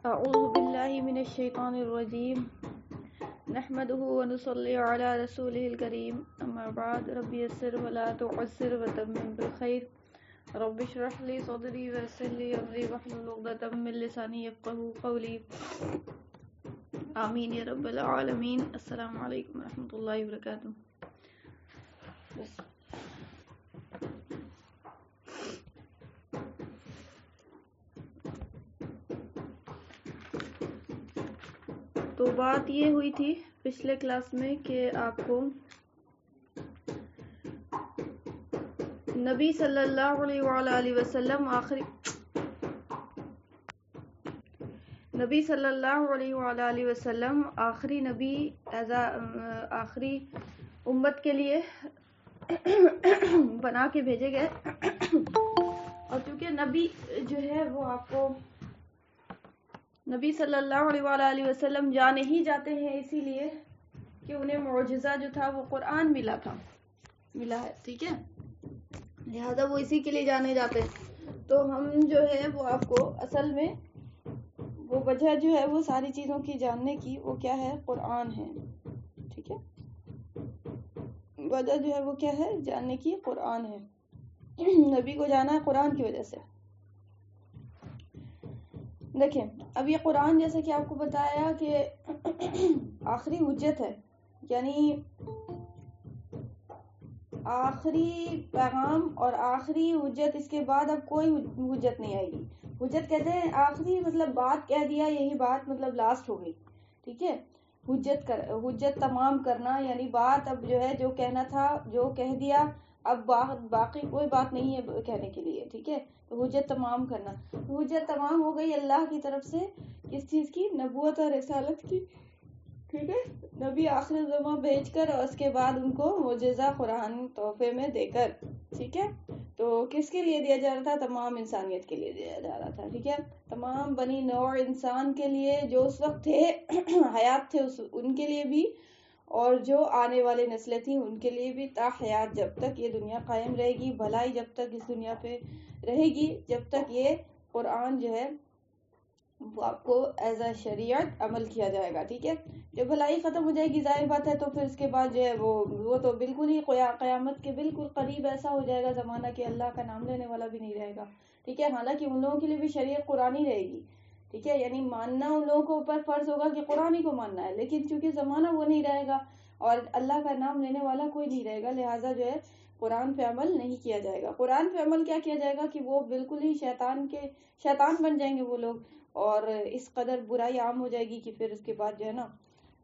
اعوذ باللہ من الشیطان الرجیم نحمده ونصلی علی رسوله الکریم اما بعد رب یسر ولا تعسر وتمم بالخیر رب اشرح لی صدری ویسر لی امری واحلل عقدۃ من لسانی یفقهوا قولی آمین یا رب العالمین۔ السلام علیکم ورحمۃ اللہ وبرکاتہ۔ بس تو بات یہ ہوئی تھی پچھلے کلاس میں کہ آپ کو نبی صلی اللہ علیہ وآلہ وسلم آخری نبی آخری امت کے لیے بنا کے بھیجے گئے، اور چونکہ نبی جو ہے وہ آپ کو نبی صلی اللہ علیہ وآلہ وسلم جانے ہی جاتے ہیں اسی لیے کہ انہیں معجزہ جو تھا وہ قرآن ملا ہے، ٹھیک ہے، لہذا وہ اسی کے لیے جانے جاتے ہیں۔ تو ہم جو ہے وہ آپ کو اصل میں وہ وجہ جو ہے وہ ساری چیزوں کی جاننے کی وہ کیا ہے؟ قرآن ہے، ٹھیک ہے، وجہ جو ہے وہ کیا ہے؟ جاننے کی قرآن ہے۔ نبی کو جانا ہے قرآن کی وجہ سے۔ دیکھیں اب یہ قرآن جیسے کہ آپ کو بتایا کہ آخری حجت ہے، یعنی آخری پیغام اور آخری حجت، اس کے بعد اب کوئی حجت نہیں آئے گی۔ حجت کہتے ہیں آخری، مطلب بات کہہ دیا، یہی بات مطلب لاسٹ ہو گئی، ٹھیک ہے۔ حجت تمام کرنا، یعنی بات اب جو ہے جو کہنا تھا جو کہہ دیا، اب باقی کوئی بات نہیں ہے کہنے کے لیے، ٹھیک ہے۔ تو حجت تمام کرنا، حجت تمام ہو گئی اللہ کی طرف سے، کس چیز کی؟ نبوت اور رسالت کی، ٹھیک ہے، نبی آخر زمان بھیج کر اور اس کے بعد ان کو معجزہ قرآن تحفے میں دے کر، ٹھیک ہے۔ تو کس کے لیے دیا جا رہا تھا؟ تمام انسانیت کے لیے دیا جا رہا تھا، ٹھیک ہے، تمام بنی نوع انسان کے لیے جو اس وقت تھے حیات تھے ان کے لیے بھی، اور جو آنے والی نسلیں تھیں ان کے لیے بھی، تا حیات جب تک یہ دنیا قائم رہے گی، بھلائی جب تک اس دنیا پہ رہے گی، جب تک یہ قرآن جو ہے وہ آپ کو ایز اے شریعت عمل کیا جائے گا، ٹھیک ہے۔ جب بھلائی ختم ہو جائے گی ظاہر بات ہے، تو پھر اس کے بعد جو ہے وہ تو بالکل ہی قیامت کے بالکل قریب ایسا ہو جائے گا زمانہ کہ اللہ کا نام لینے والا بھی نہیں رہے گا، ٹھیک ہے۔ حالانکہ ان لوگوں کے لیے بھی شریعت قرآنی رہے گی، ٹھیک ہے، یعنی ماننا ان لوگوں کو اوپر فرض ہوگا کہ قرآن ہی کو ماننا ہے، لیکن چونکہ زمانہ وہ نہیں رہے گا اور اللہ کا نام لینے والا کوئی نہیں رہے گا، لہٰذا جو ہے قرآن پہ عمل نہیں کیا جائے گا۔ قرآن پہ عمل کیا کیا جائے گا کہ وہ بالکل ہی شیطان بن جائیں گے وہ لوگ، اور اس قدر برائی عام ہو جائے گی کہ پھر اس کے بعد جو ہے نا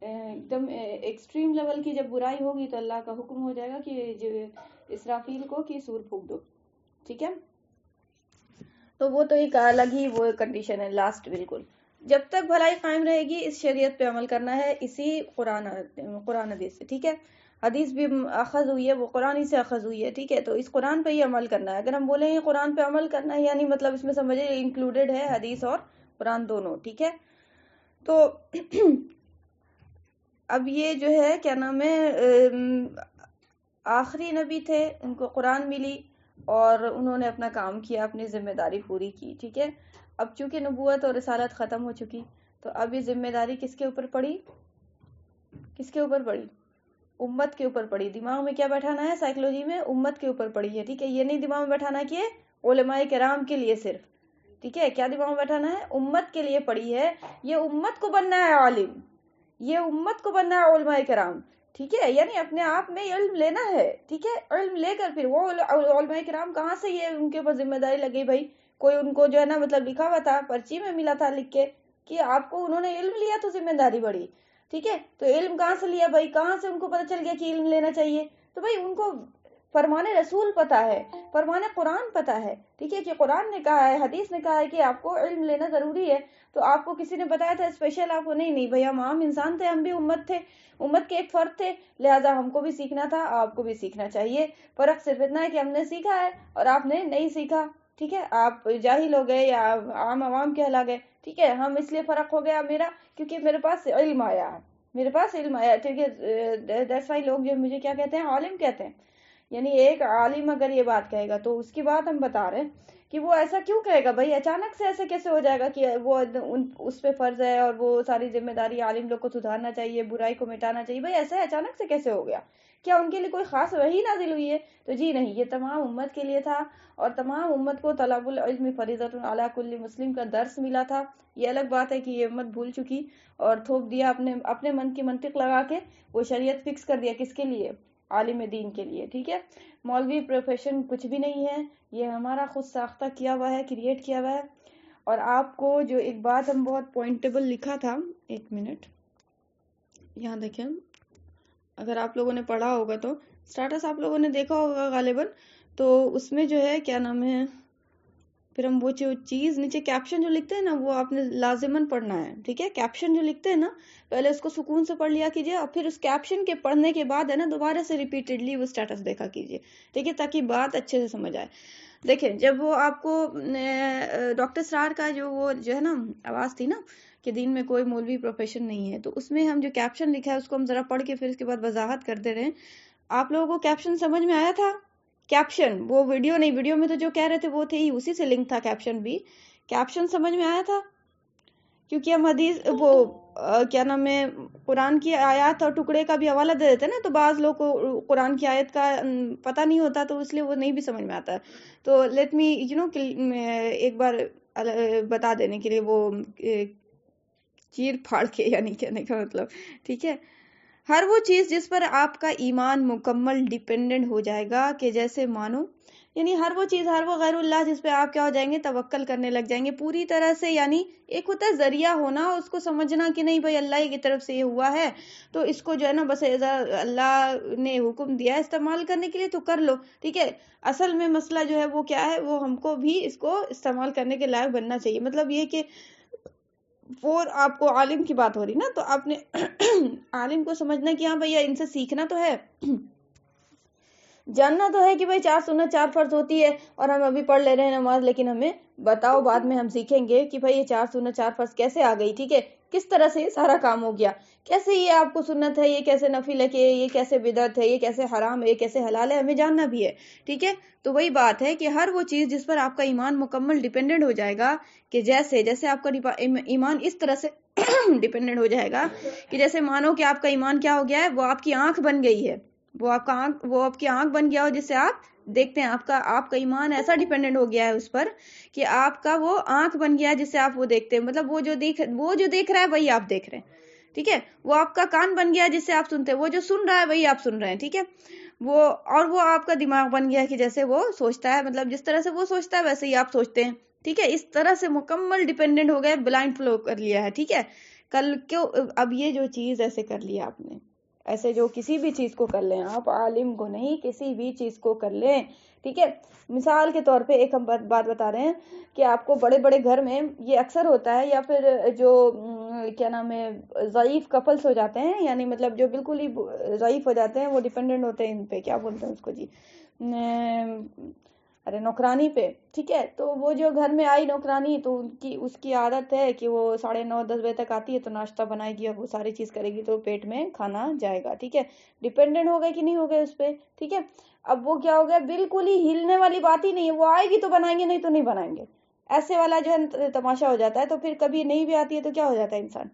ایک دم ایکسٹریم لیول کی جب برائی ہوگی تو اللہ کا حکم ہو جائے گا کہ جو اسرافیل کو کہ سور پھونک دو، ٹھیک ہے۔ تو وہ تو ایک الگ ہی وہ کنڈیشن ہے لاسٹ، بالکل جب تک بھلائی قائم رہے گی اس شریعت پہ عمل کرنا ہے، اسی قرآن حدیث سے، ٹھیک ہے۔ حدیث بھی اخذ ہوئی ہے، وہ قرآن ہی سے اخذ ہوئی ہے، ٹھیک ہے۔ تو اس قرآن پہ ہی عمل کرنا ہے۔ اگر ہم بولیں گے قرآن پہ عمل کرنا ہے، یعنی مطلب اس میں سمجھے انکلوڈیڈ ہے حدیث اور قرآن دونوں، ٹھیک ہے۔ تو اب یہ جو ہے کیا نام ہے، آخری نبی تھے، ان کو قرآن ملی اور انہوں نے اپنا کام کیا، اپنی ذمہ داری پوری کی، ٹھیک ہے۔ اب چونکہ نبوت اور رسالت ختم ہو چکی، تو اب یہ ذمہ داری کس کے اوپر پڑی؟ کس کے اوپر پڑی؟ امت کے اوپر پڑی۔ دماغ میں کیا بیٹھانا ہے؟ سائیکولوجی میں امت کے اوپر پڑی ہے، ٹھیک ہے۔ یہ نہیں دماغ میں بیٹھانا کہ علماء کرام کے لیے صرف، ٹھیک ہے۔ کیا دماغ میں بیٹھانا ہے؟ امت کے لیے پڑی ہے، یہ امت کو بننا ہے عالم، یہ امت کو بننا ہے علماء کرام، ٹھیک ہے۔ یعنی اپنے آپ میں علم لینا ہے، ٹھیک ہے۔ علم لے کر پھر وہ علماء کرام کہاں سے یہ ان کے اوپر ذمہ داری لگی بھائی؟ کوئی ان کو جو ہے نا مطلب لکھا ہوا تھا، پرچی میں ملا تھا لکھ کے کہ آپ کو انہوں نے علم لیا تو ذمہ داری بڑھی، ٹھیک ہے۔ تو علم کہاں سے لیا بھائی؟ کہاں سے ان کو پتہ چل گیا کہ علم لینا چاہیے؟ تو بھائی ان کو فرمان رسول پتا ہے، فرمان قرآن پتا ہے، ٹھیک ہے، کہ قرآن نے کہا ہے، حدیث نے کہا ہے کہ آپ کو علم لینا ضروری ہے۔ تو آپ کو کسی نے بتایا تھا اسپیشل آپ کو؟ نہیں بھائی، ہم عام انسان تھے، ہم بھی امت تھے، امت کے ایک فرد تھے، لہٰذا ہم کو بھی سیکھنا تھا، آپ کو بھی سیکھنا چاہیے۔ فرق صرف اتنا ہے کہ ہم نے سیکھا ہے اور آپ نے نہیں سیکھا، ٹھیک ہے۔ آپ جاہل ہو گئے یا عام عوام کہلا گئے، ٹھیک ہے۔ ہم اس لیے فرق ہو گیا میرا کیونکہ میرے پاس علم آیا ہے، میرے پاس علم آیا، ٹھیک ہے۔ دیٹس وائی لوگ جو مجھے کیا کہتے ہیں؟ عالم کہتے ہیں۔ یعنی ایک عالم اگر یہ بات کہے گا تو اس کی بات ہم بتا رہے ہیں کہ وہ ایسا کیوں کہے گا بھائی، اچانک سے ایسے کیسے ہو جائے گا کہ وہ اس پہ فرض ہے اور وہ ساری ذمہ داری عالم لوگ کو سدھارنا چاہیے، برائی کو مٹانا چاہیے. بھائی ایسا اچانک سے کیسے ہو گیا؟ کیا ان کے لیے کوئی خاص وحی نازل ہوئی ہے؟ تو جی نہیں، یہ تمام امت کے لیے تھا، اور تمام امت کو طلب العلم فریضۃ علی کل مسلم کا درس ملا تھا. یہ الگ بات ہے کہ یہ امت بھول چکی اور تھوپ دیا اپنے من کی منطق لگا کے، وہ شریعت فکس کر دیا. کس کے لیے؟ عالم دین کے لیے. ٹھیک ہے، مولوی پروفیشن کچھ بھی نہیں ہے، یہ ہمارا خود ساختہ کیا ہوا ہے، کریٹ کیا ہوا ہے. اور آپ کو جو ایک بات ہم بہت پوائنٹیبل لکھا تھا، ایک منٹ یہاں دیکھیں، اگر آپ لوگوں نے پڑھا ہوگا تو سٹیٹس آپ لوگوں نے دیکھا ہوگا غالباً، تو اس میں جو ہے کیا نام ہے، پھر ہم وہ جو چیز نیچے کیپشن جو لکھتے ہیں نا، وہ آپ نے لازماً پڑھنا ہے. ٹھیک ہے، کیپشن جو لکھتے ہیں نا، پہلے اس کو سکون سے پڑھ لیا کیجیے، اور پھر اس کیپشن کے پڑھنے کے بعد ہے نا دوبارہ سے ریپیٹڈلی وہ سٹیٹس دیکھا کیجیے. ٹھیک ہے، تاکہ بات اچھے سے سمجھ آئے. دیکھیں، جب وہ آپ کو ڈاکٹر اسرار کا وہ جو ہے نا آواز تھی نا کہ دین میں کوئی مولوی پروفیشن نہیں ہے، تو اس میں ہم جو کیپشن لکھا ہے اس کو ہم ذرا پڑھ کے پھر اس کے بعد وضاحت کرتے رہے. آپ لوگوں کو کیپشن سمجھ میں آیا تھا؟ کیپشن، وہ ویڈیو نہیں، ویڈیو میں تو جو کہہ رہے تھے وہ تھے ہی، اسی سے لنک تھا کیپشن بھی. کیپشن سمجھ میں آیا تھا؟ کیونکہ ہم حدیث وہ کیا نام ہے قرآن کی آیات اور ٹکڑے کا بھی حوالہ دے دیتے نا، تو بعض لوگ کو قرآن کی آیت کا پتہ نہیں ہوتا، تو اس لیے وہ نہیں بھی سمجھ میں آتا ہے. تو لیٹ می ایک بار بتا دینے کے لیے، وہ چیر پھاڑ کے، یعنی کہنے کا مطلب. ٹھیک ہے، ہر وہ چیز جس پر آپ کا ایمان مکمل ڈیپینڈنٹ ہو جائے گا، کہ جیسے مانو، یعنی ہر وہ چیز، ہر وہ غیر اللہ جس پہ آپ کیا ہو جائیں گے، توکل کرنے لگ جائیں گے پوری طرح سے. یعنی ایک ہوتا ہے ذریعہ ہونا، اس کو سمجھنا کہ نہیں بھائی اللہ کی طرف سے یہ ہوا ہے، تو اس کو جو ہے نا بس اللہ نے حکم دیا استعمال کرنے کے لیے تو کر لو. ٹھیک ہے، اصل میں مسئلہ جو ہے وہ کیا ہے، وہ ہم کو بھی اس کو استعمال کرنے کے لائق بننا چاہیے. مطلب یہ کہ وہ آپ کو عالم کی بات ہو رہی نا، تو آپ نے عالم کو سمجھنا کہ ہاں بھیا ان سے سیکھنا تو ہے، جاننا تو ہے کہ بھائی 4 سنت 4 فرض ہوتی ہے، اور ہم ابھی پڑھ لے رہے ہیں نماز، لیکن ہمیں بتاؤ بعد میں ہم سیکھیں گے کہ بھائی یہ 4 سنت 4 فرض کیسے آ گئی. ٹھیک ہے، کس طرح سے یہ سارا کام ہو گیا، کیسے یہ آپ کو سنت ہے، یہ کیسے نفل ہے، کہ یہ کیسے بدعت ہے، یہ کیسے حرام ہے، یہ کیسے حلال ہے، ہمیں جاننا بھی ہے. ٹھیک ہے، تو وہی بات ہے کہ ہر وہ چیز جس پر آپ کا ایمان مکمل ڈیپینڈنٹ ہو جائے گا، کہ جیسے آپ کا ایمان اس طرح سے ڈیپینڈنٹ ہو جائے گا کہ جیسے مانو کہ آپ کا ایمان کیا ہو گیا ہے، وہ آپ کی آنکھ بن گئی ہے، وہ آپ کی آنکھ بن گیا ہو جس سے آپ دیکھتے ہیں. آپ کا ایمان ایسا ڈیپینڈنٹ ہو گیا ہے اس پر کہ آپ کا وہ آنکھ بن گیا ہے جس سے آپ وہ دیکھتے ہیں. مطلب وہ جو دیکھ رہا ہے وہی آپ دیکھ رہے ہیں. ٹھیک ہے، وہ آپ کا کان بن گیا ہے جس سے آپ سنتے ہیں، وہ جو سن رہا ہے وہی آپ سن رہے ہیں. ٹھیک ہے، وہ آپ کا دماغ بن گیا ہے کہ جیسے وہ سوچتا ہے، مطلب جس طرح سے وہ سوچتا ہے ویسے ہی آپ سوچتے ہیں. ٹھیک ہے، اس طرح سے مکمل ڈیپینڈنٹ ہو گئے، بلائنڈ فلو کر لیا ہے. ٹھیک ہے، کل کیوں اب یہ جو چیز ایسے کر لیا آپ نے، ایسے جو کسی بھی چیز کو کر لیں آپ، عالم کو نہیں، کسی بھی چیز کو کر لیں. ٹھیک ہے، مثال کے طور پہ ایک ہم بات بتا رہے ہیں کہ آپ کو بڑے بڑے گھر میں یہ اکثر ہوتا ہے، یا پھر جو کیا نام ہے ضعیف کپلس ہو جاتے ہیں، یعنی مطلب جو بالکل ہی ضعیف ہو جاتے ہیں، وہ ڈیپینڈنٹ ہوتے ہیں ان پہ، کیا بولتے ہیں اس کو جی، نوکرانی پہ. ٹھیک ہے، تو وہ جو گھر میں آئی نوکرانی، تو اس کی عادت ہے کہ وہ 9:30 10 بجے تک آتی ہے، تو ناشتہ بنائے گی اور وہ ساری چیز کرے گی، تو پیٹ میں کھانا جائے گا. ٹھیک ہے، ڈیپینڈنٹ ہو گئے کہ نہیں ہو گئے اس پہ. ٹھیک ہے، اب وہ کیا ہو گیا، بالکل ہی ہلنے والی بات ہی نہیں ہے، وہ آئے گی تو بنائیں گے، نہیں تو نہیں بنائیں گے، ایسے والا جو ہے تماشا ہو جاتا ہے. تو پھر کبھی نہیں بھی آتی ہے تو کیا ہو جاتا ہے انسان،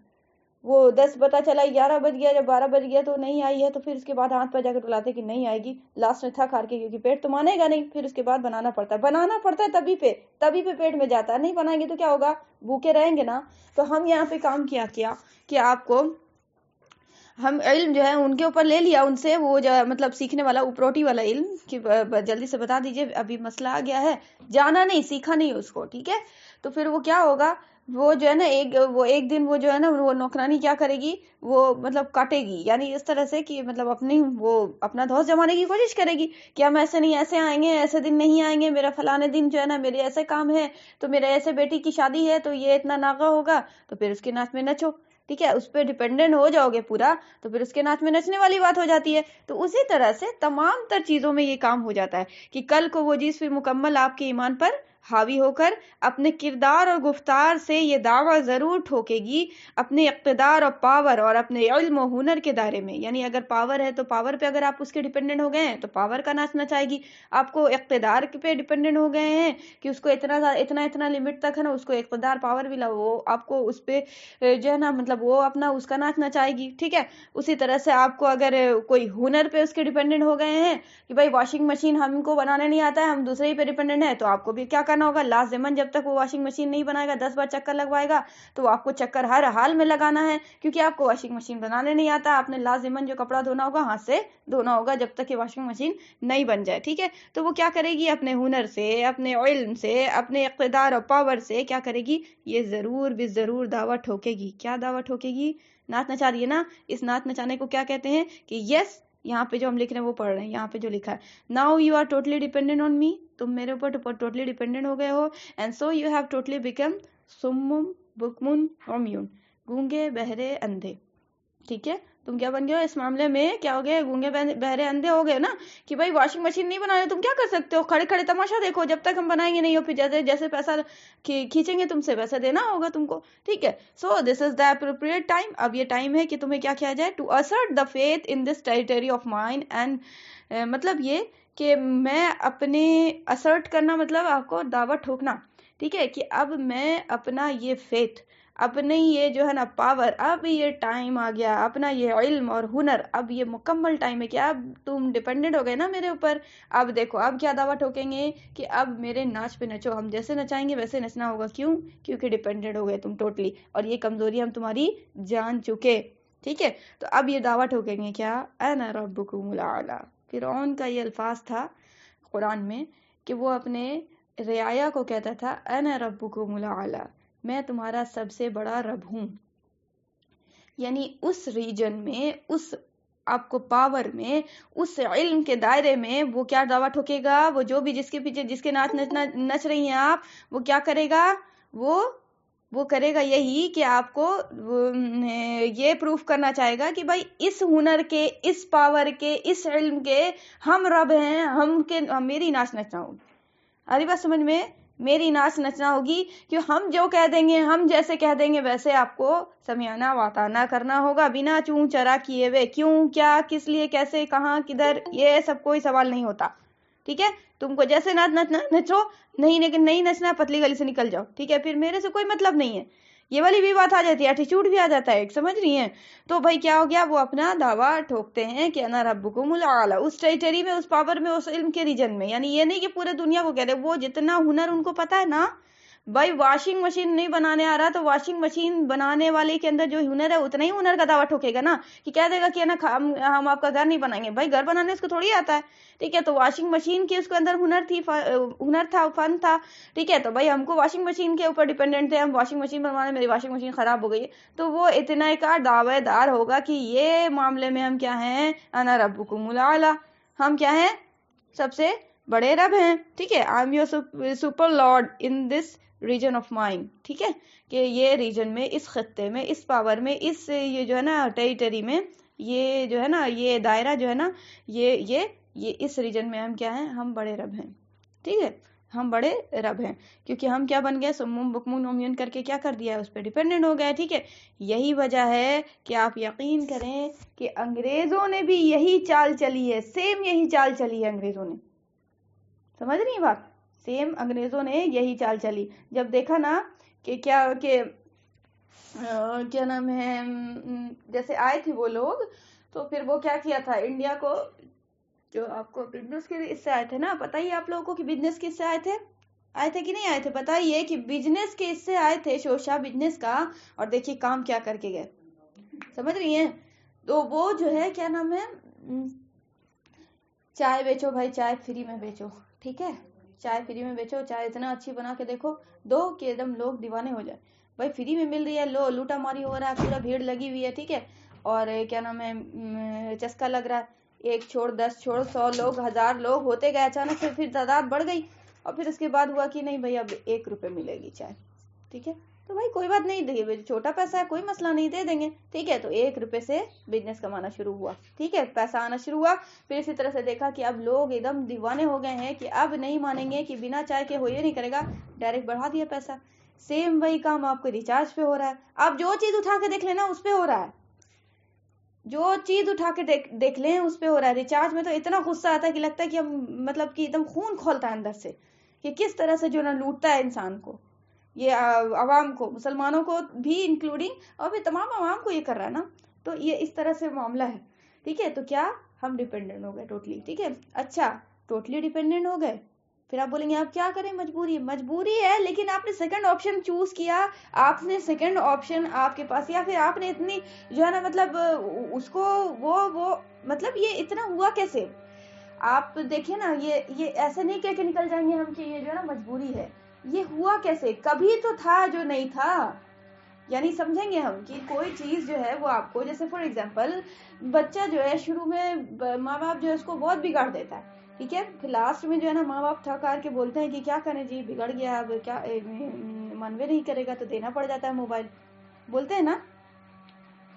وہ 10 پتہ چلا 11 بج گیا، جب 12 بج گیا تو نہیں آئی ہے، تو پھر اس کے بعد ہاتھ پہ جا کے بلاتے کہ نہیں آئے گی، لاسٹ میں تھک ہار کے، کیونکہ پیٹ تو مانے گا نہیں، پھر اس کے بعد بنانا پڑتا ہے تبھی پہ پیٹ میں جاتا ہے. نہیں بنائیں گے تو کیا ہوگا، بھوکے رہیں گے نا. تو ہم یہاں پہ کام کیا کہ آپ کو ہم علم جو ہے ان کے اوپر لے لیا، ان سے وہ جو مطلب سیکھنے والا اوپروٹی والا علم کہ جلدی سے بتا دیجئے ابھی مسئلہ آ گیا ہے، جانا نہیں، سیکھا نہیں اس کو. ٹھیک ہے، تو پھر وہ کیا ہوگا، وہ جو ہے نا ایک دن وہ جو ہے نا وہ نوکرانی کیا کرے گی، وہ مطلب کاٹے گی، یعنی اس طرح سے کہ مطلب اپنا دھوس جمانے کی کوشش کرے گی کہ ہم ایسے نہیں، ایسے آئیں گے، ایسے دن نہیں آئیں گے، میرا فلانے دن جو ہے نا میرے ایسے کام ہے، تو میرے ایسے بیٹی کی شادی ہے، تو یہ اتنا ناغہ ہوگا، تو پھر اس کے ناچ میں نچو. ٹھیک ہے، اس پہ ڈیپینڈنٹ ہو جاؤ گے پورا، تو پھر اس کے ناچ میں نچنے والی بات ہو جاتی ہے. تو اسی طرح سے تمام تر چیزوں میں یہ کام ہو جاتا ہے کہ کل کو وہ چیز پھر مکمل آپ کے ایمان پر حاوی ہو کر اپنے کردار اور گفتار سے یہ دعویٰ ضرور ٹھوکے گی اپنے اقتدار اور پاور اور اپنے علم و ہنر کے دائرے میں. یعنی اگر پاور ہے تو پاور پہ اگر آپ اس کے ڈیپینڈنٹ ہو گئے ہیں تو پاور کا ناچ نچائے گی. آپ کو اقتدار پہ ڈیپینڈنٹ ہو گئے ہیں کہ اس کو اتنا لمٹ تک ہے نا اس کو اقتدار پاور بھی وہ آپ کو اس پہ جو ہے نا مطلب وہ اپنا اس کا ناچ نچائے گی. ٹھیک ہے. اسی طرح سے آپ کو اگر کوئی ہنر پہ اس کے ڈیپینڈنٹ ہو گئے ہیں کہ بھائی واشنگ مشین ہم کو بنانے نہیں آتا ہے ہم دوسرے ہی پہ ڈیپینڈنٹ ہے تو آپ کو بھی کیا کرنا ہوگا لازماً جب تک وہ واشنگ مشین نہیں بنائے گا 10 بار چکر لگوائے گا تو آپ کو چکر ہر حال میں لگانا ہے کیونکہ آپ کو واشنگ مشین بنانے نہیں آتا. آپ نے لازماً جو کپڑا دھونا ہوگا ہاتھ سے دھونا ہوگا جب تک کہ واشنگ مشین نہیں بن جائے. ٹھیک ہے. تو وہ کیا کرے گی اپنے ہنر سے اپنے علم سے اپنے اقتدار اور پاور سے کیا کرے گی یہ ضرور بھی ضرور دعویٰ ٹھوکے گی. کیا دعویٰ ٹھوکے گی؟ نعت نچا رہی ہے نا. اس نعت نچانے کو کیا کہتے ہیں کہ یس یہاں پہ جو ہم لکھ رہے ہیں وہ پڑھ رہے ہیں. یہاں پہ جو لکھا ہے now you are totally dependent on me تم میرے اوپر ٹوٹلی ڈیپینڈنٹ ہو گئے ہو and so you have totally become سمم بکمن عمیون گونگے بہرے اندھے. ٹھیک ہے. تم کیا بن گئے ہو اس معاملے میں کیا ہو گئے گونگے بہرے اندھے ہو گئے نا کہ بھائی واشنگ مشین نہیں بنا رہے تم کیا کر سکتے ہو کھڑے کھڑے تماشا دیکھو جب تک ہم بنائیں گے نہیں ہو پھر جیسے پیسہ کھینچیں گے تم سے ویسے دینا ہوگا تم کو. ٹھیک ہے. So this is the appropriate time. اب یہ ٹائم ہے کہ تمہیں کیا کیا جائے to assert the faith in this territory of mind and مطلب یہ کہ میں اپنے اسرٹ کرنا مطلب آپ کو دعویٰ ٹھوکنا. ٹھیک ہے. کہ اب میں اپنا یہ فیتھ اپنے یہ جو ہے نا پاور اب یہ ٹائم آ گیا اپنا یہ علم اور ہنر اب یہ مکمل ٹائم ہے کہ اب تم ڈیپینڈنٹ ہو گئے نا میرے اوپر. اب دیکھو اب کیا دعویٰ ٹھوکیں گے کہ اب میرے ناچ پہ نچو ہم جیسے نچائیں گے ویسے نچنا ہوگا. کیوں؟ کیونکہ ڈیپینڈنٹ ہو گئے تم ٹوٹلی اور یہ کمزوری ہم تمہاری جان چکے. ٹھیک ہے. تو اب یہ دعویٰ ٹھوکیں گے کیا انا ربکم الاعلی. فرعون کا یہ الفاظ تھا قرآن میں کہ وہ اپنے رعایا کو کہتا تھا انا ربکم الاعلی میں تمہارا سب سے بڑا رب ہوں. یعنی اس ریجن میں اس آپ کو پاور میں اس علم کے دائرے میں وہ کیا دعویٰ ٹھوکے گا وہ جو بھی جس کے پیچھے جس کے ناچ نچ رہی ہیں آپ وہ کیا کرے گا وہ کرے گا یہی کہ آپ کو یہ پروف کرنا چاہے گا کہ بھائی اس ہنر کے اس پاور کے اس علم کے ہم رب ہیں میری ناچ نچنا ہوگی. اری بات سمجھ میں میری ناچ نچنا ہوگی کہ ہم جو کہہ دیں گے ہم جیسے کہہ دیں گے ویسے آپ کو سمیانہ واتانہ کرنا ہوگا بنا چون چرا کیے ہوئے. کیوں کیا کس لیے کیسے کہاں کدھر یہ سب کوئی سوال نہیں ہوتا. ٹھیک ہے. تم کو جیسے نچو نہیں لیکن نہیں نچنا پتلی گلی سے نکل جاؤ. ٹھیک ہے. پھر میرے سے کوئی مطلب نہیں ہے یہ والی بھی بات آ جاتی ہے ایٹیچیوڈ بھی آ جاتا ہے. سمجھ رہی ہیں. تو بھائی کیا ہو گیا وہ اپنا دعویٰ ٹھوکتے ہیں کہ انا ربکم الاعلی اس ٹیریٹری میں اس پاور میں اس علم کے ریجن میں. یعنی یہ نہیں کہ پورے دنیا کو کہہ رہے وہ جتنا ہنر ان کو پتا ہے نا بھائی واشنگ مشین نہیں بنانے آ رہا تو واشنگ مشین بنانے والے کے اندر جو ہنر ہے اتنا ہی ہنر کا دعویٰ ٹھوکے گا نا کہ کہہ دے گا کہ نا ہم آپ کا گھر نہیں بنائیں گے. بھائی گھر بنانے اس کو تھوڑی آتا ہے. ٹھیک ہے. تو واشنگ مشین کی اس کے اندر ہنر تھا فن تھا. ٹھیک ہے. تو بھائی ہم کو واشنگ مشین کے اوپر ڈیپینڈنٹ تھے ہم واشنگ مشین بنوانے میری واشنگ مشین خراب ہو گئی تو وہ اتنا کا دعوے دار ہوگا کہ یہ معاملے میں ہم کیا ہیں انا ربکم الاعلی ہم کیا ہیں سب سے بڑے رب ہیں. ٹھیک ہے. I am your super lord in this region of mind. ٹھیک ہے. کہ یہ ریجن میں اس خطے میں اس پاور میں اس یہ جو ہے نا ٹیریٹری میں یہ جو ہے نا یہ دائرہ جو ہے نا یہ اس ریجن میں ہم کیا ہیں ہم بڑے رب ہیں. ٹھیک ہے. ہم بڑے رب ہیں کیونکہ ہم کیا بن گئے سمم بکمن عمیون کر کے کیا کر دیا اس پہ ڈیپینڈنٹ ہو گئے. ٹھیک ہے. یہی وجہ ہے کہ آپ یقین کریں کہ انگریزوں نے بھی یہی چال چلی ہے سیم یہی چال چلی ہے انگریزوں نے. سمجھ رہی ہیں بات. سیم انگریزوں نے یہی چال چلی جب دیکھا نا کہ کیا نام ہے جیسے آئے تھے وہ لوگ تو پھر وہ کیا کیا تھا انڈیا کو جو آپ کو بزنس کے اس سے آئے تھے نا پتہ ہی آپ لوگوں کو کہ بزنس کے اس سے آئے تھے کہ نہیں آئے تھے بتائیے کہ بزنس کے اس سے آئے تھے شوشا بزنس کا اور دیکھیے کام کیا کر کے گئے. سمجھ رہی ہیں. تو وہ جو ہے کیا نام ہے چائے بیچو بھائی چائے فری میں بیچو. ٹھیک ہے. چائے فری میں بیچو چائے اتنا اچھی بنا کے دیکھو دو کہ ایک دم لوگ دیوانے ہو جائے. بھائی فری میں مل رہی ہے لوٹا ماری ہو رہا ہے پورا بھیڑ لگی ہوئی ہے. ٹھیک ہے. اور کیا نام ہے چسکا لگ رہا ہے 1 چھوڑ 10 چھوڑ 100 لوگ 1000 لوگ ہوتے گئے اچانک سے پھر تعداد بڑھ گئی اور پھر اس کے بعد ہوا کہ نہیں بھائی اب 1 روپے ملے گی چائے. ٹھیک ہے. تو بھائی کوئی بات نہیں, چھوٹا پیسہ ہے, کوئی مسئلہ نہیں, دے دیں گے. ٹھیک ہے, تو 1 روپے سے بزنس کمانا شروع ہوا. ٹھیک ہے, پیسہ آنا شروع ہوا. پھر اسی طرح سے دیکھا کہ اب لوگ ایک دم دیوانے ہو گئے ہیں کہ اب نہیں مانیں گے کہ بنا چائے کے ہو یہ نہیں کرے گا, ڈائریکٹ بڑھا دیا پیسہ. سیم وہی کام آپ کو ریچارج پہ ہو رہا ہے. آپ جو چیز اٹھا کے دیکھ لینا اس پہ ہو رہا ہے, جو چیز اٹھا کے دیکھ لیں اس پہ ہو رہا ہے. ریچارج میں تو اتنا غصہ آتا ہے کہ لگتا ہے کہ ہم مطلب کہ ایک دم خون کھولتا ہے اندر سے, کہ کس طرح سے جو نا لوٹتا ہے انسان کو, یہ عوام کو, مسلمانوں کو بھی انکلوڈنگ, اور پھر تمام عوام کو یہ کر رہا ہے نا. تو یہ اس طرح سے معاملہ ہے. ٹھیک ہے, تو کیا ہم ڈیپینڈنٹ ہو گئے ٹوٹلی. ٹھیک ہے, اچھا ٹوٹلی ڈیپینڈنٹ ہو گئے, پھر آپ بولیں گے آپ کیا کریں, مجبوری ہے, لیکن آپ نے سیکنڈ آپشن چوز کیا. آپ نے سیکنڈ آپشن آپ کے پاس, یا پھر آپ نے اتنی جو ہے نا مطلب اس کو وہ مطلب یہ اتنا ہوا کیسے. آپ دیکھیں نا, یہ ایسے نہیں کہہ کے نکل جائیں گے ہم کہ یہ جو ہے نا مجبوری ہے. یہ ہوا کیسے, کبھی تو تھا جو نہیں تھا. یعنی سمجھیں گے ہم کہ کوئی چیز جو ہے وہ آپ کو, جیسے فار ایگزامپل بچہ جو ہے شروع میں ماں باپ جو ہے اس کو بہت بگاڑ دیتا ہے. ٹھیک ہے, پھر لاسٹ میں جو ہے نا ماں باپ تھک ہار کے بولتے ہیں کہ کیا کریں جی, بگڑ گیا, اب کیا منوے نہیں کرے گا, تو دینا پڑ جاتا ہے موبائل. بولتے ہیں نا,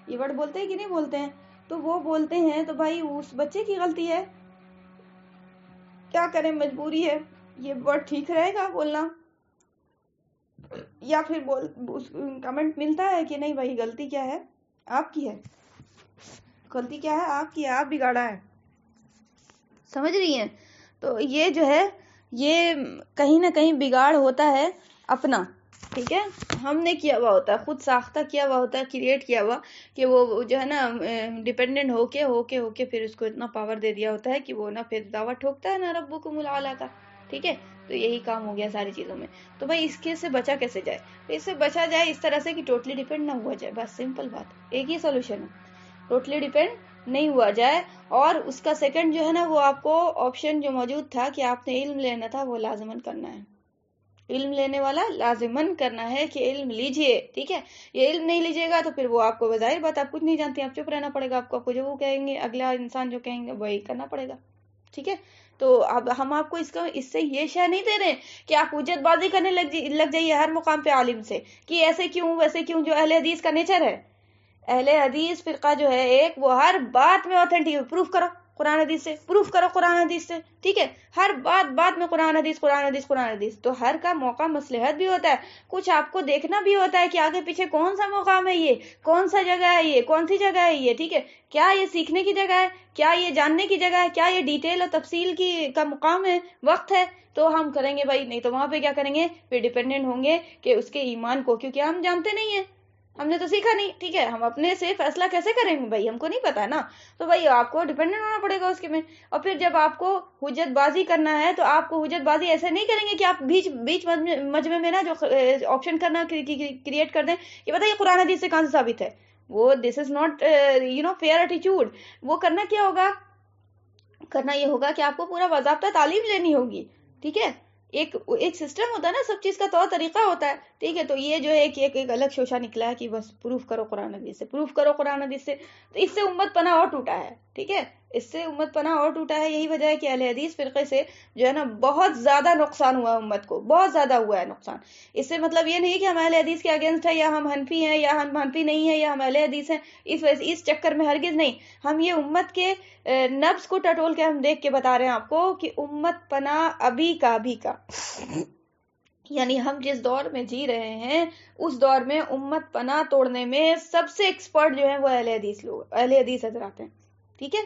یہ ورڈ بولتے ہیں کہ نہیں بولتے ہیں. تو وہ بولتے ہیں تو بھائی اس بچے کی غلطی ہے, کیا کریں, مجبوری ہے. یہ ورڈ ٹھیک رہے گا بولنا, یا پھر کمنٹ ملتا ہے کہ نہیں بھائی غلطی کیا ہے, آپ کی ہے, غلطی کیا ہے, آپ کی ہے, آپ بگاڑا ہے. سمجھ رہی ہیں. تو یہ جو ہے یہ کہیں نہ کہیں بگاڑ ہوتا ہے اپنا. ٹھیک ہے, ہم نے کیا ہوا ہوتا ہے, خود ساختہ کیا ہوا ہوتا ہے, کریٹ کیا ہوا, کہ وہ جو ہے نا ڈیپینڈنٹ ہو کے پھر اس کو اتنا پاور دے دیا ہوتا ہے کہ وہ نا پھر دعویٰ ٹھوکتا ہے نا ربکم الاعلی کا. ٹھیک ہے, تو یہی کام ہو گیا ساری چیزوں میں. تو بھائی اس کے سے بچا کیسے جائے, اس سے بچا جائے اس طرح سے کہ ٹوٹلی ڈیپینڈ نہ ہوا جائے. بس سمپل بات, ایک ہی سولوشن ہے, ٹوٹلی ڈیپینڈ نہیں ہوا جائے. اور اس کا سیکنڈ جو ہے نا وہ آپ کو آپشن جو موجود تھا کہ آپ نے علم لینا تھا, وہ لازمن کرنا ہے. علم لینے والا لازمن کرنا ہے کہ علم لیجئے. ٹھیک ہے, یہ علم نہیں لیجئے گا تو پھر وہ آپ کو بظاہر بات, آپ کچھ نہیں جانتے, آپ چپ رہنا پڑے گا. آپ کو جو وہ کہیں گے, اگلا انسان جو کہیں گے وہی کرنا پڑے گا. ٹھیک ہے, تو اب ہم آپ کو اس سے یہ شے نہیں دے رہے کہ آپ حجت بازی کرنے لگ جائیے ہر مقام پہ عالم سے, کہ ایسے کیوں ویسے کیوں. جو اہل حدیث کا نیچر ہے, اہل حدیث فرقہ جو ہے ایک, وہ ہر بات میں اوتھینٹک, پروف کرو قرآن حدیث سے, پروف کرو قرآن حدیث سے. ٹھیک ہے, ہر بات میں قرآن حدیث قرآن حدیث قرآن حدیث. تو ہر کا موقع مصلحت بھی ہوتا ہے, کچھ آپ کو دیکھنا بھی ہوتا ہے کہ آگے پیچھے کون سا مقام ہے, یہ کون سا جگہ ہے, یہ کون سی جگہ ہے یہ. ٹھیک ہے, کیا یہ سیکھنے کی جگہ ہے, کیا یہ جاننے کی جگہ ہے, کیا یہ ڈیٹیل اور تفصیل کا مقام ہے, وقت ہے, تو ہم کریں گے بھائی. نہیں تو وہاں پہ کیا کریں گے, پھر ڈیپینڈنٹ ہوں گے کہ اس کے ایمان کو, کیونکہ ہم جانتے نہیں ہیں, ہم نے تو سیکھا نہیں. ٹھیک ہے, ہم اپنے سے فیصلہ کیسے کریں گے بھائی, ہم کو نہیں پتا نا. تو بھائی آپ کو ڈیپینڈنٹ ہونا پڑے گا اس کے میں. اور پھر جب آپ کو حجت بازی کرنا ہے, تو آپ کو حجت بازی ایسے نہیں کریں گے کہ آپ بیچ مجمع میں نا جو آپشن کرنا کریٹ کر دیں کہ بتائیے قرآن حدیث سے کہاں سے ثابت ہے. وہ دس از ناٹ فیئر ایٹیچیوڈ. وہ کرنا کیا ہوگا, کرنا یہ ہوگا کہ آپ کو پورا باضابطہ تعلیم لینی ہوگی. ٹھیک ہے, ایک سسٹم ہوتا ہے نا, سب چیز کا طور طریقہ ہوتا ہے. ٹھیک ہے, تو یہ جو ہے ایک الگ شوشہ نکلا ہے کہ بس پروف کرو قرآن حدیث سے, پروف کرو قرآن حدیث سے. تو اس سے امت پناہ اور ٹوٹا ہے. ٹھیک ہے, اس سے امت پناہ اور ٹوٹا ہے. یہی وجہ ہے کہ اہل حدیث فرقے سے جو ہے نا بہت زیادہ نقصان ہوا ہے, امت کو بہت زیادہ ہوا ہے نقصان. اس سے مطلب یہ نہیں کہ ہم اہل حدیث کے اگینسٹ ہے, یا ہم حنفی ہیں, یا ہم حنفی نہیں ہیں, یا ہم اہل حدیث ہیں. اس چکر میں ہرگز نہیں. ہم یہ امت کے نبض کو ٹٹول کے ہم دیکھ کے بتا رہے ہیں آپ کو کہ امت پناہ ابھی کا یعنی ہم جس دور میں جی رہے ہیں, اس دور میں امت پناہ توڑنے میں سب سے ایکسپرٹ جو ہیں وہ اہل حدیث حضرات ہیں. ٹھیک ہے,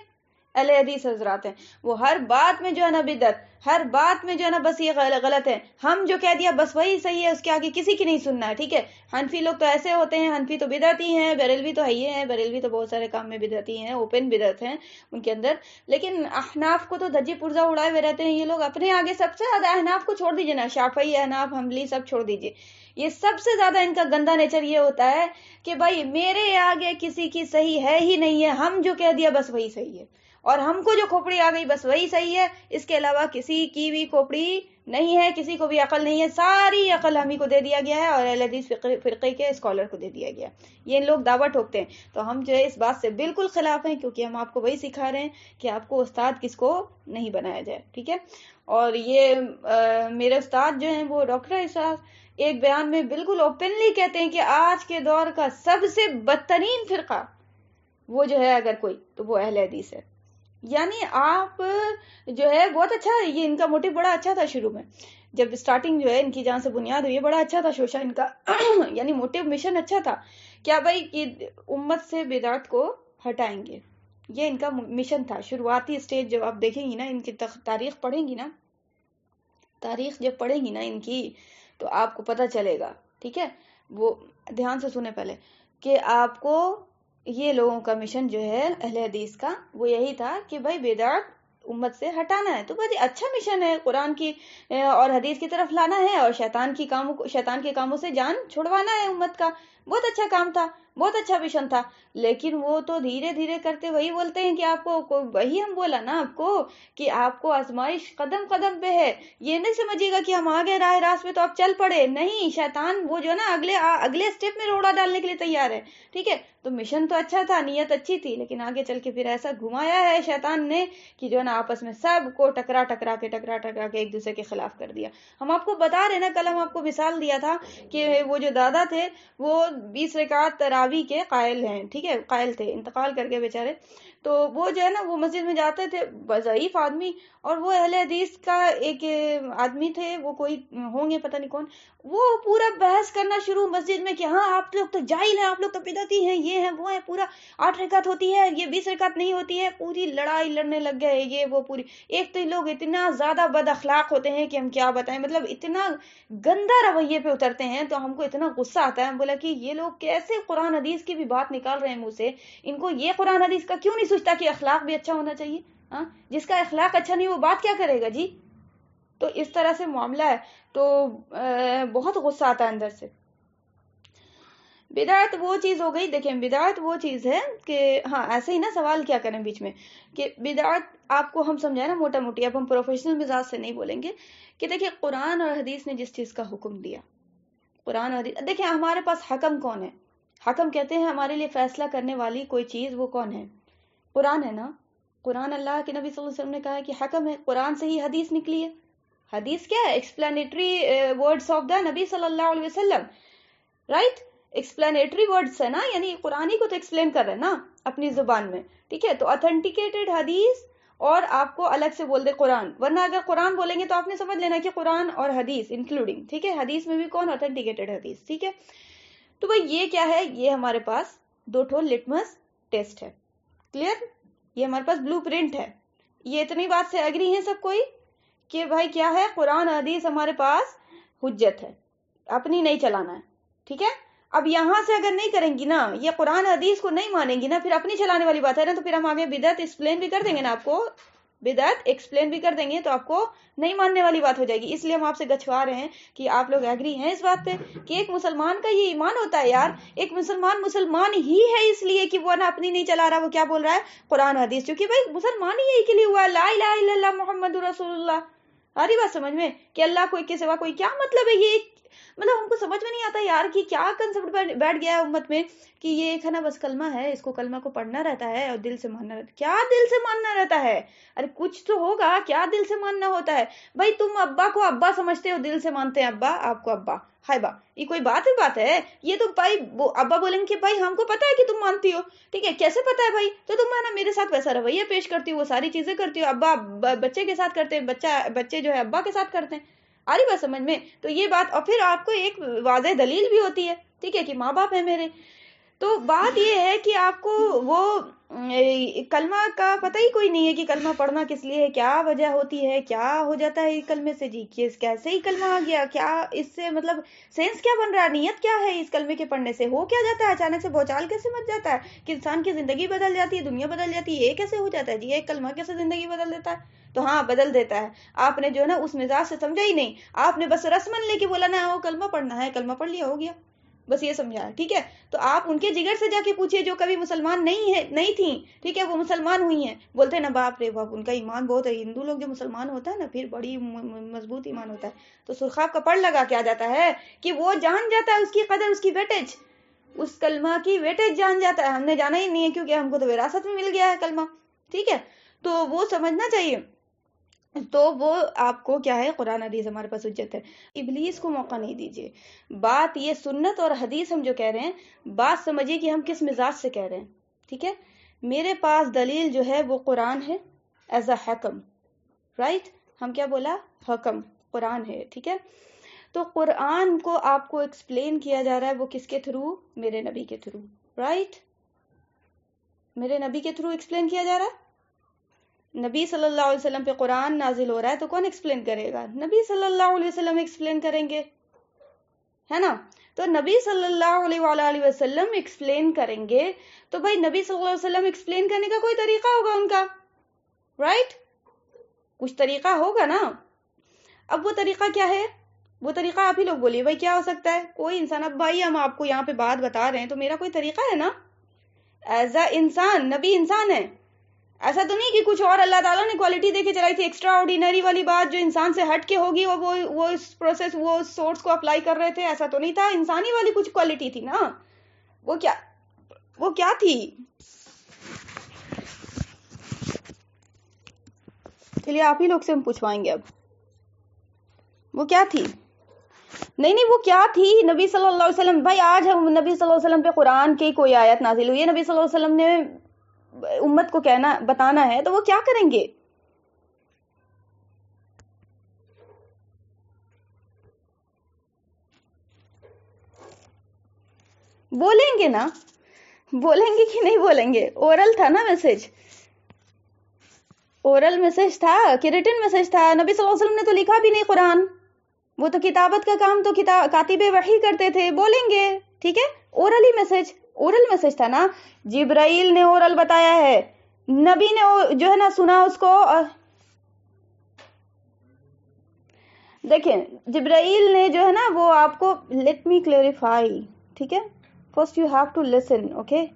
اہل حدیث حضرات ہیں. وہ ہر بات میں جو ہے نا بدعت, ہر بات میں جو ہے نا بس یہ غلط ہے, ہم جو کہہ دیا بس وہی صحیح ہے, اس کے آگے کسی کی نہیں سننا ہے. ٹھیک ہے, حنفی لوگ تو ایسے ہوتے ہیں, حنفی تو بدعتی ہیں, بریلوی تو ہے ہی ہیں, بریلوی تو بہت سارے کام میں بدعتی ہیں, اوپن بدعت ہیں ان کے اندر. لیکن احناف کو تو دھجی پرزا اڑائے ہوئے رہتے ہیں یہ لوگ اپنے آگے. سب سے زیادہ احناف کو چھوڑ دیجیے نا, شافعی, احناف, حنبلی سب چھوڑ دیجیے. یہ سب سے زیادہ ان کا گندا نیچر یہ ہوتا ہے کہ بھائی میرے آگے کسی کی صحیح ہے ہی نہیں ہے, ہم جو کہہ دیا بس وہی صحیح ہے, اور ہم کو جو کھوپڑی آ گئی بس وہی صحیح ہے, اس کے علاوہ کسی کسی کی بھی کھوپڑی نہیں ہے, کسی کو بھی عقل نہیں ہے, ساری عقل ہم ہی کو دے دیا گیا ہے اور اہل حدیث فرقے کے اسکالر کو دے دیا گیا. یہ ان لوگ دعویٰ ٹھوکتے ہیں, تو ہم جو ہے اس بات سے بالکل خلاف ہیں, کیونکہ ہم آپ کو وہی سکھا رہے ہیں کہ آپ کو استاد کس کو نہیں بنایا جائے, ٹھیک ہے. اور یہ میرے استاد جو ہیں وہ ڈاکٹر اسحاق ایک بیان میں بالکل اوپنلی کہتے ہیں کہ آج کے دور کا سب سے بدترین فرقہ وہ جو ہے اگر کوئی تو وہ اہل حدیث ہے. یعنی آپ جو ہے بہت اچھا, یہ ان کا موٹیو بڑا اچھا تھا شروع میں, جب سٹارٹنگ جو ہے ان کی جہاں سے بنیاد ہوئی ہے بڑا اچھا تھا شوشا ان کا یعنی موٹیو مشن اچھا تھا, کیا بھائی کہ امت سے بدعت کو ہٹائیں گے, یہ ان کا مشن تھا. شروعاتی سٹیج جب آپ دیکھیں گی نا, ان کی تاریخ پڑھیں گی نا, تاریخ جب پڑھیں گی نا ان کی, تو آپ کو پتہ چلے گا, ٹھیک ہے. وہ دھیان سے سنیں پہلے کہ آپ کو یہ لوگوں کا مشن جو ہے اہل حدیث کا وہ یہی تھا کہ بھائی بدعت امت سے ہٹانا ہے. تو بھائی اچھا مشن ہے, قرآن کی اور حدیث کی طرف لانا ہے اور شیطان کے کاموں سے جان چھڑوانا ہے امت کا. بہت اچھا کام تھا, بہت اچھا مشن تھا. لیکن وہ تو دھیرے دھیرے کرتے وہی بولتے ہیں کہ آپ کو وہی ہم بولا نا آپ کو کہ آپ کو آزمائش قدم قدم پہ ہے. یہ نہیں سمجھیے گا کہ ہم آگے راہ راست پہ تو آپ چل پڑے, نہیں, شیطان وہ جو نا اگلے سٹیپ میں روڑا ڈالنے کے لیے تیار ہے, ٹھیک ہے. تو مشن تو اچھا تھا, نیت اچھی تھی, لیکن آگے چل کے پھر ایسا گھمایا ہے شیطان نے کہ جو نا آپس میں سب کو ٹکرا کے ایک دوسرے کے خلاف کر دیا. ہم آپ کو بتا رہے نا, کل ہم آپ کو مثال دیا تھا کہ وہ جو دادا تھے وہ 20 رکعت تراویح کے قائل ہیں, ٹھیک ہے, قائل تھے, انتقال کر گئے بیچارے. تو وہ جو ہے نا وہ مسجد میں جاتے تھے, ضعیف آدمی, اور وہ اہل حدیث کا ایک آدمی تھے, وہ کوئی ہوں گے پتہ نہیں کون, وہ پورا بحث کرنا شروع مسجد میں کہ ہاں آپ لوگ تو جاہل ہیں, آپ لوگ تو بدعتی ہیں, یہ ہیں وہ ہیں, پورا 8 رکعت ہوتی ہے, یہ 20 رکعت نہیں ہوتی ہے, پوری لڑائی لڑنے لگ گئے یہ وہ پوری. ایک تو لوگ اتنا زیادہ بد اخلاق ہوتے ہیں کہ ہم کیا بتائیں, مطلب اتنا گندا رویے پہ اترتے ہیں, تو ہم کو اتنا غصہ آتا ہے. ہم بولا کہ یہ لوگ کیسے قرآن حدیث کی بھی بات نکال رہے ہیں منہ سے, ان کو یہ قرآن حدیث کا کیوں نہیں سوچتا کہ اخلاق بھی اچھا ہونا چاہیے. ہاں, جس کا اخلاق اچھا نہیں وہ بات کیا کرے گا جی. تو اس طرح سے معاملہ ہے, تو بہت غصہ آتا ہے اندر سے. بدعت وہ چیز ہو گئی, دیکھیں بدعت وہ چیز ہے کہ ہاں ایسے ہی نا سوال کیا کریں بیچ میں کہ بدعت آپ کو ہم سمجھائیں نا موٹا موٹی, اب ہم پروفیشنل مزاج سے نہیں بولیں گے, کہ دیکھیں قرآن اور حدیث نے جس چیز کا حکم دیا, قرآن اور حدیث, دیکھیں ہمارے پاس حکم کون ہے, حکم کہتے ہیں ہمارے لیے فیصلہ کرنے والی کوئی چیز, وہ کون ہے, قرآن ہے نا. قرآن اللہ کے نبی صلی اللہ علیہ وسلم نے کہا ہے کہ حکم ہے, قرآن سے ہی حدیث نکلی ہے. حدیث کیا ہے, ایکسپلینیٹری ورڈز آف دا نبی صلی اللہ علیہ وسلم, رائٹ, ایکسپلینیٹری ورڈز ہے نا, یعنی قرآن ہی کو تو ایکسپلین کر رہے ہیں نا اپنی زبان میں, ٹھیک ہے. تو اتھینٹیکیٹڈ حدیث اور آپ کو الگ سے بول دے قرآن, ورنہ اگر قرآن بولیں گے تو آپ نے سمجھ لینا کہ قرآن اور حدیث انکلوڈنگ, ٹھیک ہے, حدیث میں بھی کون, اتھینٹیکیٹڈ حدیث, ٹھیک ہے. تو بھائی یہ کیا ہے, یہ ہمارے پاس 2 لٹمس ٹیسٹ ہے, کلیئر, یہ ہمارے پاس بلو پرنٹ ہے. یہ اتنی بات سے ایگری ہیں سب کوئی کہ بھائی کیا ہے, قرآن حدیث ہمارے پاس حجت ہے, اپنی نہیں چلانا ہے, ٹھیک ہے. اب یہاں سے اگر نہیں کریں گی نا, یہ قرآن حدیث کو نہیں مانیں گی نا, پھر اپنی چلانے والی بات ہے نا, تو پھر ہم آگے بدعت ایکسپلین بھی کر دیں گے نا آپ کو, بدعت ایکسپلین بھی کر دیں گے تو آپ کو نہیں ماننے والی بات ہو جائے گی. اس لیے ہم آپ سے گچھوا رہے ہیں کہ آپ لوگ ایگری ہیں اس بات پہ کہ ایک مسلمان کا یہ ایمان ہوتا ہے یار, ایک مسلمان ہی ہے اس لیے کہ وہ نا اپنی نہیں چلا رہا, وہ کیا بول رہا ہے, قرآن حدیث, کیونکہ بھائی مسلمان ہی یہی کے لیے ہوا, لا الہ الا اللہ محمد رسول اللہ. آ رہی بات سمجھ میں کہ اللہ کو ایک کے سوا کوئی, کیا مطلب ہے یہ, مطلب ہم کو سمجھ میں نہیں آتا یار کہ کیا کنسپٹ بیٹھ گیا ہے امت میں کہ یہ ایک ہے نا بس کلمہ ہے, اس کو کلمہ کو پڑھنا رہتا ہے اور دل سے ماننا رہتا ہے. کیا دل سے ماننا رہتا ہے, ارے کچھ تو ہوگا, کیا دل سے ماننا ہوتا ہے بھائی. تم ابا کو ابا سمجھتے ہو, دل سے مانتے ہیں ابا, آپ کو ابا, ہائے با, یہ کوئی بات ہے, یہ تو بھائی ابا بولیں گے کہ بھائی ہم کو پتا ہے کہ تم مانتی ہو, ٹھیک ہے, کیسے پتا ہے بھائی, تو تم ہے نا میرے ساتھ ویسا رویہ پیش کرتی ہو, وہ ساری چیزیں کرتی ہو, ابا بچے کے ساتھ کرتے ہیں, بچے جو ہے ابا کے ساتھ کرتے ہیں. آ رہی بات سمجھ میں, تو یہ بات, اور پھر آپ کو ایک واضح دلیل بھی ہوتی ہے, ٹھیک ہے, کہ ماں باپ ہے میرے. تو بات یہ ہے کہ آپ کو وہ کلمہ کا پتہ ہی کوئی نہیں ہے کہ کلمہ پڑھنا کس لیے ہے, کیا وجہ ہوتی ہے, کیا ہو جاتا ہے کلمے سے, جی کیسے ہی کلمہ آ گیا, کیا اس سے مطلب سینس کیا بن رہا ہے, نیت کیا ہے اس کلمے کے پڑھنے سے, ہو کیا جاتا ہے, اچانک سے بھوچال کیسے مچ جاتا ہے کہ انسان کی زندگی بدل جاتی ہے, دنیا بدل جاتی ہے, یہ کیسے ہو جاتا ہے جی, ایک کلمہ کیسے زندگی بدل دیتا ہے. تو ہاں بدل دیتا ہے, آپ نے جو ہے نا اس مزاج سے سمجھا ہی نہیں, آپ نے بس رسمن لے کے بولا نا وہ کلمہ پڑھنا ہے, کلمہ پڑھ لیا, ہو گیا. بس یہ سمجھایا، ٹھیک ہے. تو آپ ان کے جگر سے جا کے پوچھیے جو کبھی مسلمان نہیں تھیں، ٹھیک ہے، وہ مسلمان ہوئی ہیں، بولتے ہیں نا باپ رے باپ ان کا ایمان بہت ہے. ہندو لوگ جو مسلمان ہوتا ہے نا پھر بڑی مضبوط ایمان ہوتا ہے. تو سرخاب کا پڑ لگا کے آ جاتا ہے کہ وہ جان جاتا ہے اس کی قدر، اس کی ویٹیج، اس کلمہ کی ویٹیج جان جاتا ہے. ہم نے جانا ہی نہیں ہے کیونکہ ہم کو تو وراثت میں مل گیا ہے کلمہ، ٹھیک ہے. تو وہ سمجھنا چاہیے. تو وہ آپ کو کیا ہے، قرآن حدیث ہمارے پاس حجت ہے. ابلیس کو موقع نہیں دیجیے. بات یہ سنت اور حدیث ہم جو کہہ رہے ہیں، بات سمجھیے کہ ہم کس مزاج سے کہہ رہے ہیں، ٹھیک ہے. میرے پاس دلیل جو ہے وہ قرآن ہے ایز اے حکم، رائٹ. ہم کیا بولا، حکم قرآن ہے، ٹھیک ہے. تو قرآن کو آپ کو ایکسپلین کیا جا رہا ہے، وہ کس کے تھرو، میرے نبی کے تھرو، رائٹ. میرے نبی کے تھرو ایکسپلین کیا جا رہا ہے. نبی صلی اللہ علیہ وسلم پہ قرآن نازل ہو رہا ہے تو کون ایکسپلین کرے گا، نبی صلی اللہ علیہ وسلم ایکسپلین کریں گے، ہے نا. تو نبی صلی اللہ علیہ وآلہ وسلم ایکسپلین کریں گے تو بھائی نبی صلی اللہ علیہ وسلم ایکسپلین کرنے کا کوئی طریقہ ہوگا ان کا، رائٹ. کچھ طریقہ ہوگا نا. اب وہ طریقہ کیا ہے، وہ طریقہ آپ ہی لوگ بولیے بھائی کیا ہو سکتا ہے. کوئی انسان، اب بھائی ہم آپ کو یہاں پہ بات بتا رہے ہیں تو میرا کوئی طریقہ ہے نا. ایز اے انسان، نبی انسان ہے، ایسا تو نہیں کہ کچھ اور اللہ تعالیٰ نے کوالٹی دے کے چلائی تھی ایکسٹرا آرڈینری والی بات جو انسان سے ہٹ کے ہوگی اور وہ اس پروسیس، وہ اس سورس کو اپلائی کر رہے تھے. ایسا تو نہیں تھا، انسانی والی کچھ کوالٹی تھی نا. وہ کیا تھی. چلیے آپ ہی لوگ سے ہم پوچھوائیں گے اب وہ کیا تھی. نہیں وہ کیا تھی نبی صلی اللہ علیہ وسلم. بھائی آج ہم نبی صلی اللہ علیہ وسلم پہ قرآن کی کوئی آیت نازل ہوئی ہے، نبی صلی اللہ علیہ وسلم نے امت کو بتانا ہے تو وہ کیا کریں گے. بولیں گے نا، بولیں گے کہ نہیں بولیں گے. اورل تھا نا میسج، اورل میسج تھا کہ ریٹن میسج تھا. نبی صلی اللہ علیہ وسلم نے تو لکھا بھی نہیں قرآن، وہ تو کتابت کا کام تو کاتب وحی کرتے تھے. بولیں گے، ٹھیک ہے. اورل ہی میسج، اورل میسج تھا نا. جبرائیل نے اورل بتایا ہے، نبی نے جو ہے نا سنا اس کو. دیکھیں جبرائیل نے جو ہے نا وہ آپ کو، لیٹ می کلیریفائی، ٹھیک ہے. First you have to listen, okay.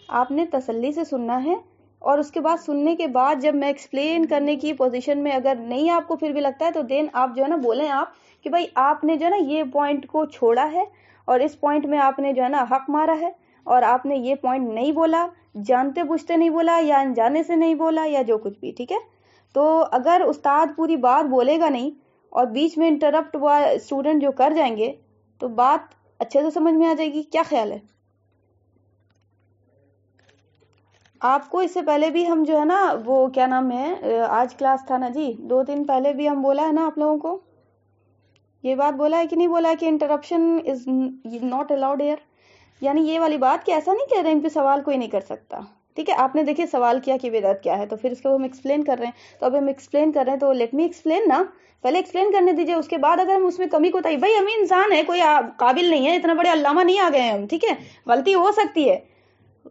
آپ نے تسلی سے سننا ہے اور اس کے بعد سننے کے بعد جب میں ایکسپلین کرنے کی پوزیشن میں اگر نہیں آپ کو پھر بھی لگتا ہے تو دین آپ جو ہے نا بولیں آپ کہ بھائی آپ نے جو ہے نا یہ پوائنٹ کو چھوڑا ہے اور اس پوائنٹ میں آپ نے جو ہے نا حق مارا ہے اور آپ نے یہ پوائنٹ نہیں بولا، جانتے بوجھتے نہیں بولا یا انجانے سے نہیں بولا یا جو کچھ بھی، ٹھیک ہے. تو اگر استاد پوری بات بولے گا نہیں اور بیچ میں انٹرپٹ ہوا اسٹوڈنٹ جو کر جائیں گے تو بات اچھے سے سمجھ میں آ جائے گی. کیا خیال ہے آپ کو؟ اس سے پہلے بھی ہم جو ہے نا وہ کیا نام ہے، آج کلاس تھا نا جی، 2 دن پہلے بھی ہم بولا ہے نا آپ لوگوں کو، یہ بات بولا ہے کہ نہیں بولا ہے کہ interruption is not allowed here. یعنی یہ والی بات کہ ایسا نہیں کہہ رہے ہیں ان پہ سوال کوئی نہیں کر سکتا، ٹھیک ہے. آپ نے دیکھیے سوال کیا کہ بدعت کیا ہے تو پھر اس کو ہم ایکسپلین کر رہے ہیں. تو اب ہم ایکسپلین کر رہے ہیں تو لیٹ می ایکسپلین نا، پہلے ایکسپلین کرنے دیجیے. اس کے بعد اگر ہم اس میں کمی کوتاہی، بھائی ہم انسان ہے، کوئی قابل نہیں ہے، اتنا بڑے علامہ نہیں آ گئے ہیں ہم، ٹھیک ہے. غلطی ہو سکتی ہے،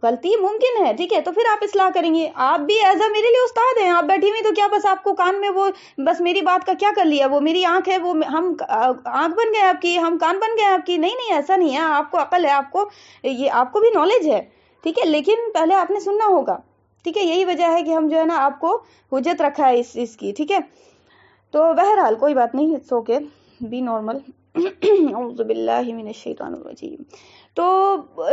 غلطی ممکن ہے، ٹھیک ہے. تو پھر آپ اصلاح کریں گے. آپ بھی ایز اے میرے لیے استاد ہیں، آپ بیٹھی ہوئی تو کیا بس آپ کو کان میں وہ بس میری بات کا کیا کر لیا، وہ میری آنکھ ہے، وہ ہم آنکھ بن گئے آپ کی، ہم کان بن گئے آپ کی. نہیں ایسا نہیں ہے. آپ کو عقل ہے، آپ کو یہ، آپ کو بھی نالج ہے، ٹھیک ہے. لیکن پہلے آپ نے سننا ہوگا، ٹھیک ہے. یہی وجہ ہے کہ ہم جو ہے نا آپ کو حجت رکھا ہے اس کی، ٹھیک ہے. تو بہرحال کوئی بات نہیں، اٹس اوکے، بی نارمل. اعوذ باللہ من الشیطان الرجیم. تو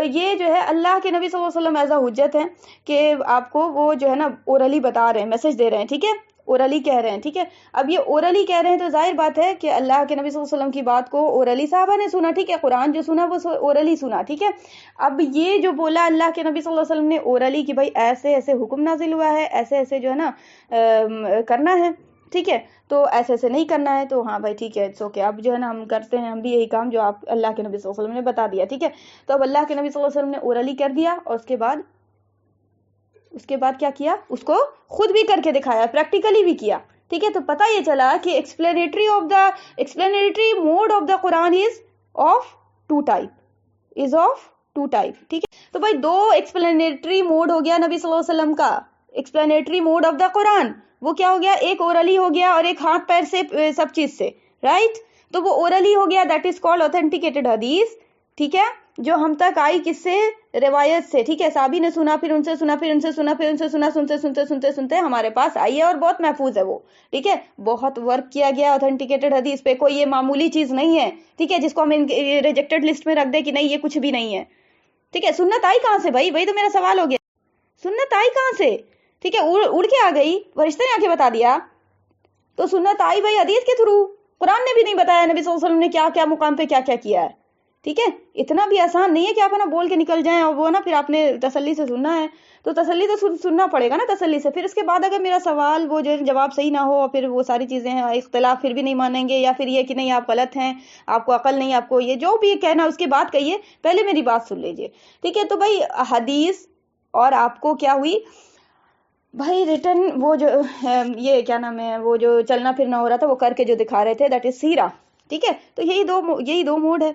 یہ جو ہے اللہ کے نبی صلی اللہ علیہ وسلم ایز اے حجت ہے کہ آپ کو وہ جو ہے نا اورلی بتا رہے ہیں، میسج دے رہے ہیں، ٹھیک ہے. اورلی کہہ رہے ہیں، ٹھیک ہے. اب یہ اورلی کہہ رہے ہیں تو ظاہر بات ہے کہ اللہ کے نبی صلی اللہ علیہ وسلم کی بات کو اورلی صحابہ نے سنا، ٹھیک ہے. قرآن جو سنا وہ اورلی سنا، ٹھیک ہے. اب یہ جو بولا اللہ کے نبی صلی اللہ علیہ وسلم نے اورلی کہ بھائی ایسے ایسے حکم نازل ہوا ہے، ایسے ایسے جو ہے نا کرنا ہے، ٹھیک ہے. تو ایسے ایسے نہیں کرنا ہے، تو ہاں بھائی ٹھیک ہے، اٹس اوکے. اب جو ہے نا ہم کرتے ہیں، ہم بھی یہی کام جو آپ اللہ کے نبی صلی اللہ علیہ وسلم نے بتا دیا، ٹھیک ہے. تو اب اللہ کے نبی صلی اللہ علیہ وسلم نے اورلی کر دیا اور اس کے بعد کیا کیا، اس کو خود بھی کر کے دکھایا، پریکٹیکلی بھی کیا، ٹھیک ہے. تو پتہ یہ چلا کہ explanatory mode of the Quran is of two type, ٹھیک ہے. تو بھائی 2 ایکسپلینیٹری موڈ ہو گیا نبی صلی اللہ علیہ وسلم کا. ایکسپلینیٹری موڈ آف دا قرآن وہ کیا ہو گیا، ایک اورلی ہو گیا اور ایک ہاتھ پیر سے سب چیز سے، رائٹ. تو وہ اورلی ہو گیا، دیٹ از کالڈ اوتھینٹیکیٹڈ حدیث، ٹھیک ہے. جو ہم تک آئی کس سے؟ روایت سے، ٹھیک ہے، صحابی نے سنا، پھر ان سے سنا، پھر ان سے سنا، پھر ان سے سنا، سنتے ہمارے پاس آئی ہے اور بہت محفوظ ہے وہ، ٹھیک ہے، بہت ورک کیا گیا اوتھینٹیکیٹڈ حدیث پہ، کوئی یہ معمولی چیز نہیں ہے، ٹھیک ہے، جس کو ہم ریجیکٹڈ لسٹ میں رکھ دیں کہ نہیں یہ کچھ بھی نہیں ہے، ٹھیک ہے۔ سنت آئی کہاں سے بھائی؟ وہی تو میرا سوال ہو گیا، سنت آئی کہاں سے؟ ٹھیک ہے، اڑ کے آ گئی، فرشتے نے آ کے بتا دیا؟ تو سنت آئی بھائی حدیث کے تھرو، قرآن نے بھی نہیں بتایا نبی صلی اللہ علیہ وسلم نے کیا کیا مقام پہ کیا کیا کیا ہے، ٹھیک ہے۔ اتنا بھی آسان نہیں ہے کہ آپ نا بول کے نکل جائیں اور وہ نا پھر آپ نے تسلی سے سننا ہے، تو تسلی تو سننا پڑے گا نا تسلی سے، پھر اس کے بعد اگر میرا سوال وہ جو جواب صحیح نہ ہو، پھر وہ ساری چیزیں ہیں، اختلاف پھر بھی نہیں مانیں گے، یا پھر یہ کہ نہیں آپ غلط ہیں، آپ کو عقل نہیں، آپ کو یہ جو بھی کہنا اس کے بعد کہیے، پہلے میری بات سن لیجئے، ٹھیک ہے۔ تو بھائی حدیث اور آپ کو کیا ہوئی بھائی ریٹن، وہ جو یہ کیا نام ہے، وہ جو چلنا پھرنا ہو رہا تھا وہ کر کے جو دکھا رہے تھے، دیٹ از سیرہ، ٹھیک ہے۔ تو یہی دو موڈ ہے،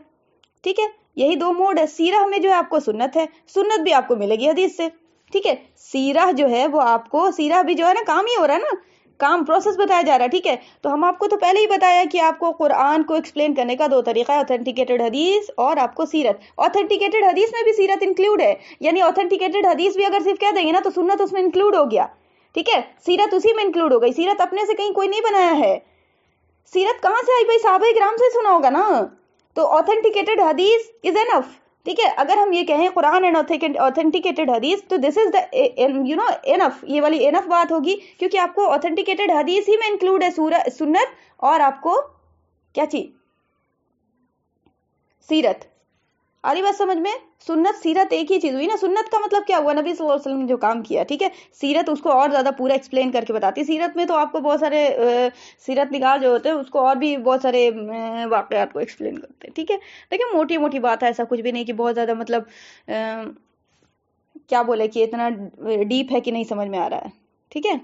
ٹھیک ہے، یہی دو موڈ ہے۔ سیرہ میں جو ہے آپ کو سنت ہے، سنت بھی آپ کو ملے گی حدیث سے، ٹھیک ہے۔ سیرہ جو ہے وہ آپ کو، سیرہ بھی جو ہے نا کام ہی ہو رہا ہے نا، کام پروسیس بتایا جا رہا ہے، ٹھیک ہے۔ تو ہم آپ کو تو پہلے ہی بتایا کہ آپ کو قرآن کو ایکسپلین کرنے کا دو طریقہ ہے، اوتھینٹیکیٹڈ حدیث اور آپ کو سیرت۔ اوتھینٹیکیٹڈ حدیث میں بھی سیرت انکلوڈ ہے، یعنی اوتھینٹیکیٹڈ حدیث بھی اگر صرف کہہ دیں گے نا تو سنت اس میں انکلوڈ ہو گیا، ٹھیک ہے، سیرت اسی میں انکلوڈ ہو گئی۔ سیرت اپنے سے کہیں کوئی نہیں بنایا ہے، سیرت کہاں سے آئی بھائی؟ صحابہ کرام سے سنا ہوگا نا۔ تو اوتھینٹیکیٹڈ حدیث از انف، ٹھیک ہے۔ اگر ہم یہ کہیں قرآن اینڈ اوتھینٹیکیٹڈ حدیث، تو دس از دا انف، یہ والی انف بات ہوگی، کیونکہ آپ کو اوتھینٹیکیٹڈ حدیث ہی میں انکلوڈ ہے سنت، اور آپ کو کیا چیز؟ سیرت۔ آ رہی بات سمجھ میں؟ سنت سیرت ایک ہی چیز ہوئی نا۔ سنت کا مطلب کیا ہوا؟ نبی صلی اللہ علیہ وسلم نے جو کام کیا، ٹھیک ہے۔ سیرت اس کو اور زیادہ پورا ایکسپلین کر کے بتاتی ہے۔ سیرت میں تو آپ کو بہت سارے سیرت نگار جو ہوتے ہیں اس کو اور بھی بہت سارے واقعات کو ایکسپلین کرتے ہیں، ٹھیک ہے۔ لیکن موٹی موٹی بات ہے، ایسا کچھ بھی نہیں کہ بہت زیادہ مطلب کیا بولے کہ اتنا ڈیپ ہے کہ نہیں سمجھ میں آ رہا ہے، ٹھیک ہے۔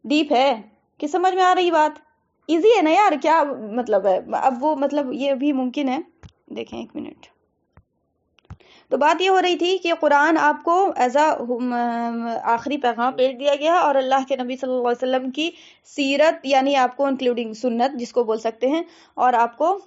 ڈیپ ہے کہ سمجھ میں آ رہی بات؟ ایزی ہے نا یار، کیا مطلب ہے؟ اب وہ مطلب یہ بھی ممکن ہے، دیکھیں ایک منٹ۔ تو بات یہ ہو رہی تھی کہ قرآن آپ کو ایز آخری پیغام بھیج دیا گیا، اور اللہ کے نبی صلی اللہ علیہ وسلم کی سیرت، یعنی آپ کو انکلوڈنگ سنت جس کو بول سکتے ہیں، اور آپ کو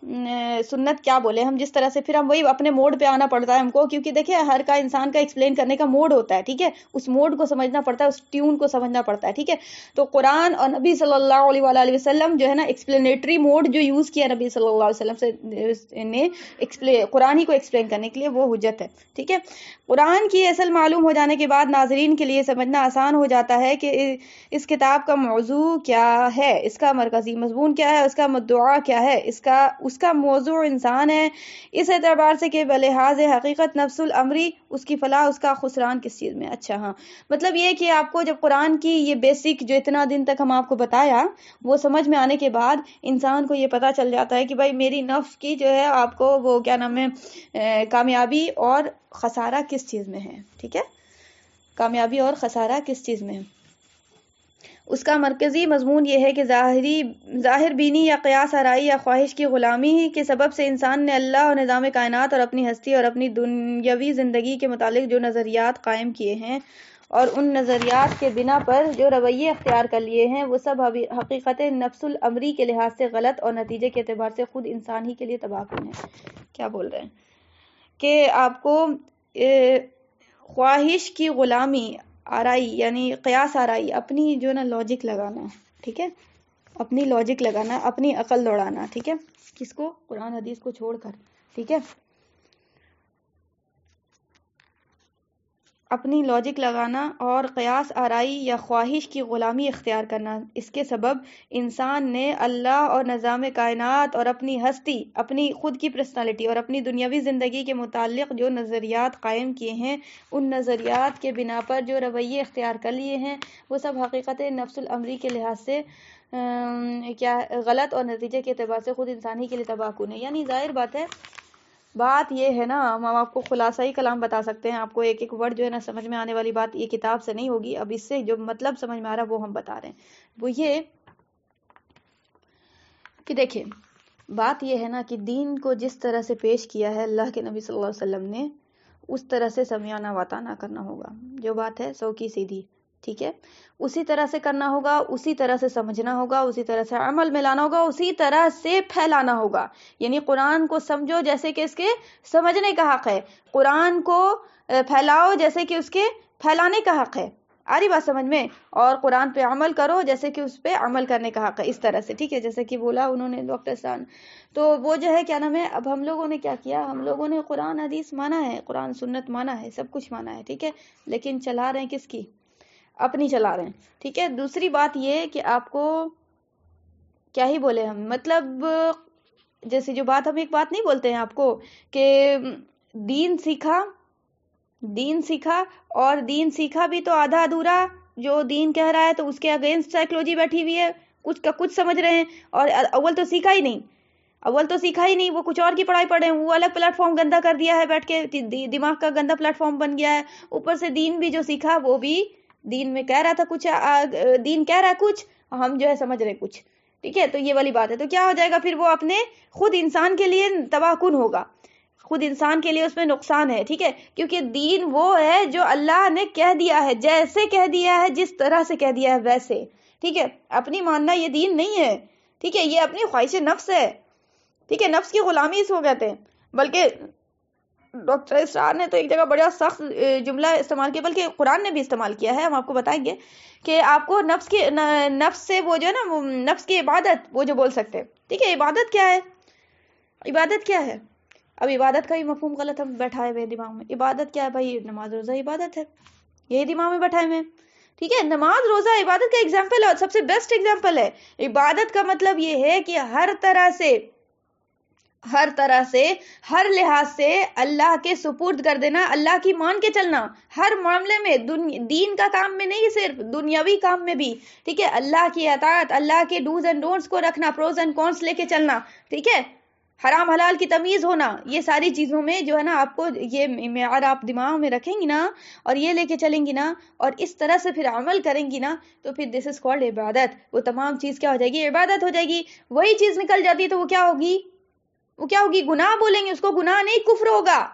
سنت کیا بولے ہم جس طرح سے، پھر ہم وہی اپنے موڈ پہ آنا پڑتا ہے ہم کو، کیونکہ دیکھیں ہر کا انسان کا ایکسپلین کرنے کا موڈ ہوتا ہے، ٹھیک ہے، اس موڈ کو سمجھنا پڑتا ہے، اس ٹیون کو سمجھنا پڑتا ہے، ٹھیک ہے۔ تو قرآن اور نبی صلی اللہ علیہ وآلہ وسلم جو ہے نا ایکسپلینیٹری موڈ جو یوز کیا نبی صلی اللہ علیہ وسلم نے قرآن ہی کو ایکسپلین کرنے کے لیے، وہ حجت ہے، ٹھیک ہے۔ قرآن کی اصل معلوم ہو جانے کے بعد ناظرین کے لیے سمجھنا آسان ہو جاتا ہے کہ اس کتاب کا موضوع کیا ہے، اس کا مرکزی مضمون کیا ہے، اس کا مدعا کیا ہے، اس کا موضوع انسان ہے، اس اعتبار سے کہ بلحاظ حقیقت نفس الامری اس کی فلاح، اس کا خسران کس چیز میں۔ اچھا ہاں، مطلب یہ کہ آپ کو جب قرآن کی یہ بیسک جو اتنا دن تک ہم آپ کو بتایا وہ سمجھ میں آنے کے بعد انسان کو یہ پتا چل جاتا ہے کہ بھائی میری نفس کی جو ہے آپ کو وہ کیا نام ہے کامیابی اور خسارہ کس چیز میں ہے، ٹھیک ہے، کامیابی اور خسارہ کس چیز میں ہے۔ اس کا مرکزی مضمون یہ ہے کہ ظاہر بینی یا قیاس آرائی یا خواہش کی غلامی کے سبب سے انسان نے اللہ اور نظام کائنات اور اپنی ہستی اور اپنی دنیاوی زندگی کے متعلق جو نظریات قائم کیے ہیں اور ان نظریات کے بنا پر جو رویے اختیار کر لیے ہیں، وہ سب حقیقت نفس الامری کے لحاظ سے غلط اور نتیجے کے اعتبار سے خود انسان ہی کے لیے تباہ کن ہے۔ کیا بول رہے ہیں کہ آپ کو خواہش کی غلامی، آرائی یعنی قیاس آرائی، اپنی جو نا لاجک لگانا، ٹھیک ہے، اپنی لاجک لگانا، اپنی عقل دوڑانا، ٹھیک ہے، کس کو؟ قرآن حدیث کو چھوڑ کر، ٹھیک ہے، اپنی لاجک لگانا اور قیاس آرائی یا خواہش کی غلامی اختیار کرنا، اس کے سبب انسان نے اللہ اور نظام کائنات اور اپنی ہستی، اپنی خود کی پرسنالٹی اور اپنی دنیاوی زندگی کے متعلق جو نظریات قائم کیے ہیں، ان نظریات کے بنا پر جو رویے اختیار کر لیے ہیں، وہ سب حقیقت نفس الامری کے لحاظ سے کیا غلط اور نتیجے کے اعتبار سے خود انسان ہی کے لیے تباہ کن ہے۔ یعنی ظاہر بات ہے، بات یہ ہے نا، ہم آپ کو خلاصائی کلام بتا سکتے ہیں، آپ کو ایک ایک ورڈ جو ہے نا سمجھ میں آنے والی بات یہ کتاب سے نہیں ہوگی، اب اس سے جو مطلب سمجھ میں آ رہا وہ ہم بتا رہے ہیں۔ وہ یہ کہ دیکھیں، بات یہ ہے نا کہ دین کو جس طرح سے پیش کیا ہے اللہ کے نبی صلی اللہ علیہ وسلم نے، اس طرح سے سمیانہ واتانہ کرنا ہوگا، جو بات ہے سو کی سیدھی، ٹھیک ہے، اسی طرح سے کرنا ہوگا، اسی طرح سے سمجھنا ہوگا، اسی طرح سے عمل میں لانا ہوگا، اسی طرح سے پھیلانا ہوگا. یعنی قرآن کو سمجھو جیسے کہ اس کے سمجھنے کا حق ہے، قرآن کو پھیلاؤ جیسے کہ اس کے پھیلانے کا حق ہے. آ رہی بات سمجھ میں؟ اور قرآن پہ عمل کرو جیسے کہ اس پہ عمل کرنے کا حق ہے، اس طرح سے. ٹھیک ہے، جیسے کہ بولا انہوں نے ڈاکٹر سان، تو وہ جو ہے کیا نام ہے، اب ہم لوگوں نے کیا کیا، ہم لوگوں نے قرآن حدیث مانا ہے، قرآن سنت مانا ہے، سب کچھ مانا ہے. ٹھیک ہے، لیکن چلا رہے ہیں کس کی؟ اپنی چلا رہے ہیں. ٹھیک ہے، دوسری بات یہ کہ آپ کو کیا ہی بولے ہم، مطلب جیسے جو بات ہم ایک بات نہیں بولتے ہیں آپ کو کہ دین سیکھا اور دین سیکھا بھی تو آدھا ادھورا، جو دین کہہ رہا ہے تو اس کے اگینسٹ سائیکلوجی بیٹھی ہوئی ہے، کچھ کا کچھ سمجھ رہے ہیں، اور اول تو سیکھا ہی نہیں، وہ کچھ اور کی پڑھائی پڑھے ہیں، وہ الگ پلیٹ فارم گندا کر دیا ہے بیٹھ کے، دماغ کا گندا پلیٹ فارم بن گیا ہے. اوپر سے دین بھی جو سیکھا وہ بھی دین میں کہہ رہا تھا کچھ، دین کہہ رہا ہے کچھ، ہم جو ہے سمجھ رہے کچھ. ٹھیک ہے، تو یہ والی بات ہے. تو کیا ہو جائے گا پھر، وہ اپنے خود انسان کے لیے تباہ کن ہوگا، خود انسان کے لیے اس میں نقصان ہے. ٹھیک ہے، کیونکہ دین وہ ہے جو اللہ نے کہہ دیا ہے، جیسے کہہ دیا ہے، جس طرح سے کہہ دیا ہے ویسے. ٹھیک ہے، اپنی ماننا یہ دین نہیں ہے. ٹھیک ہے، یہ اپنی خواہش نفس ہے. ٹھیک ہے، نفس کی غلامی اس کو کہتے ہیں. بلکہ ڈاکٹر اسرار نے تو ایک جگہ بڑا سخت جملہ استعمال کیا، بلکہ قرآن نے بھی استعمال کیا ہے، ہم آپ کو بتائیں گے کہ آپ کو نفس سے وہ جو ہے نا، نفس کی عبادت وہ جو بول سکتے. ٹھیک ہے، عبادت کیا ہے؟ عبادت کیا ہے؟ اب عبادت کا ہی مفہوم غلط ہم بیٹھائے ہوئے دماغ میں. عبادت کیا ہے بھائی؟ نماز روزہ عبادت ہے، یہی دماغ میں بیٹھائے ہوئے. ٹھیک ہے، نماز روزہ عبادت کا ایگزامپل ہے، اور سب سے بیسٹ ایگزامپل ہے. عبادت کا مطلب یہ ہے کہ ہر طرح سے ہر لحاظ سے اللہ کے سپرد کر دینا، اللہ کی مان کے چلنا ہر معاملے میں، دین کا کام میں نہیں، صرف دنیاوی کام میں بھی. ٹھیک ہے، اللہ کی اطاعت، اللہ کے ڈوز اینڈ ڈونٹس کو رکھنا، پروز اینڈ کونس لے کے چلنا. ٹھیک ہے، حرام حلال کی تمیز ہونا، یہ ساری چیزوں میں جو ہے نا آپ کو یہ معیار آپ دماغ میں رکھیں گی نا، اور یہ لے کے چلیں گی نا، اور اس طرح سے پھر عمل کریں گی نا، تو پھر دس از کالڈ عبادت. وہ تمام چیز کیا ہو جائے گی؟ عبادت ہو جائے گی. وہی چیز نکل جاتی ہے تو وہ کیا ہوگی؟ گناہ بولیں گے اس کو. گناہ نہیں، کفر ہوگا.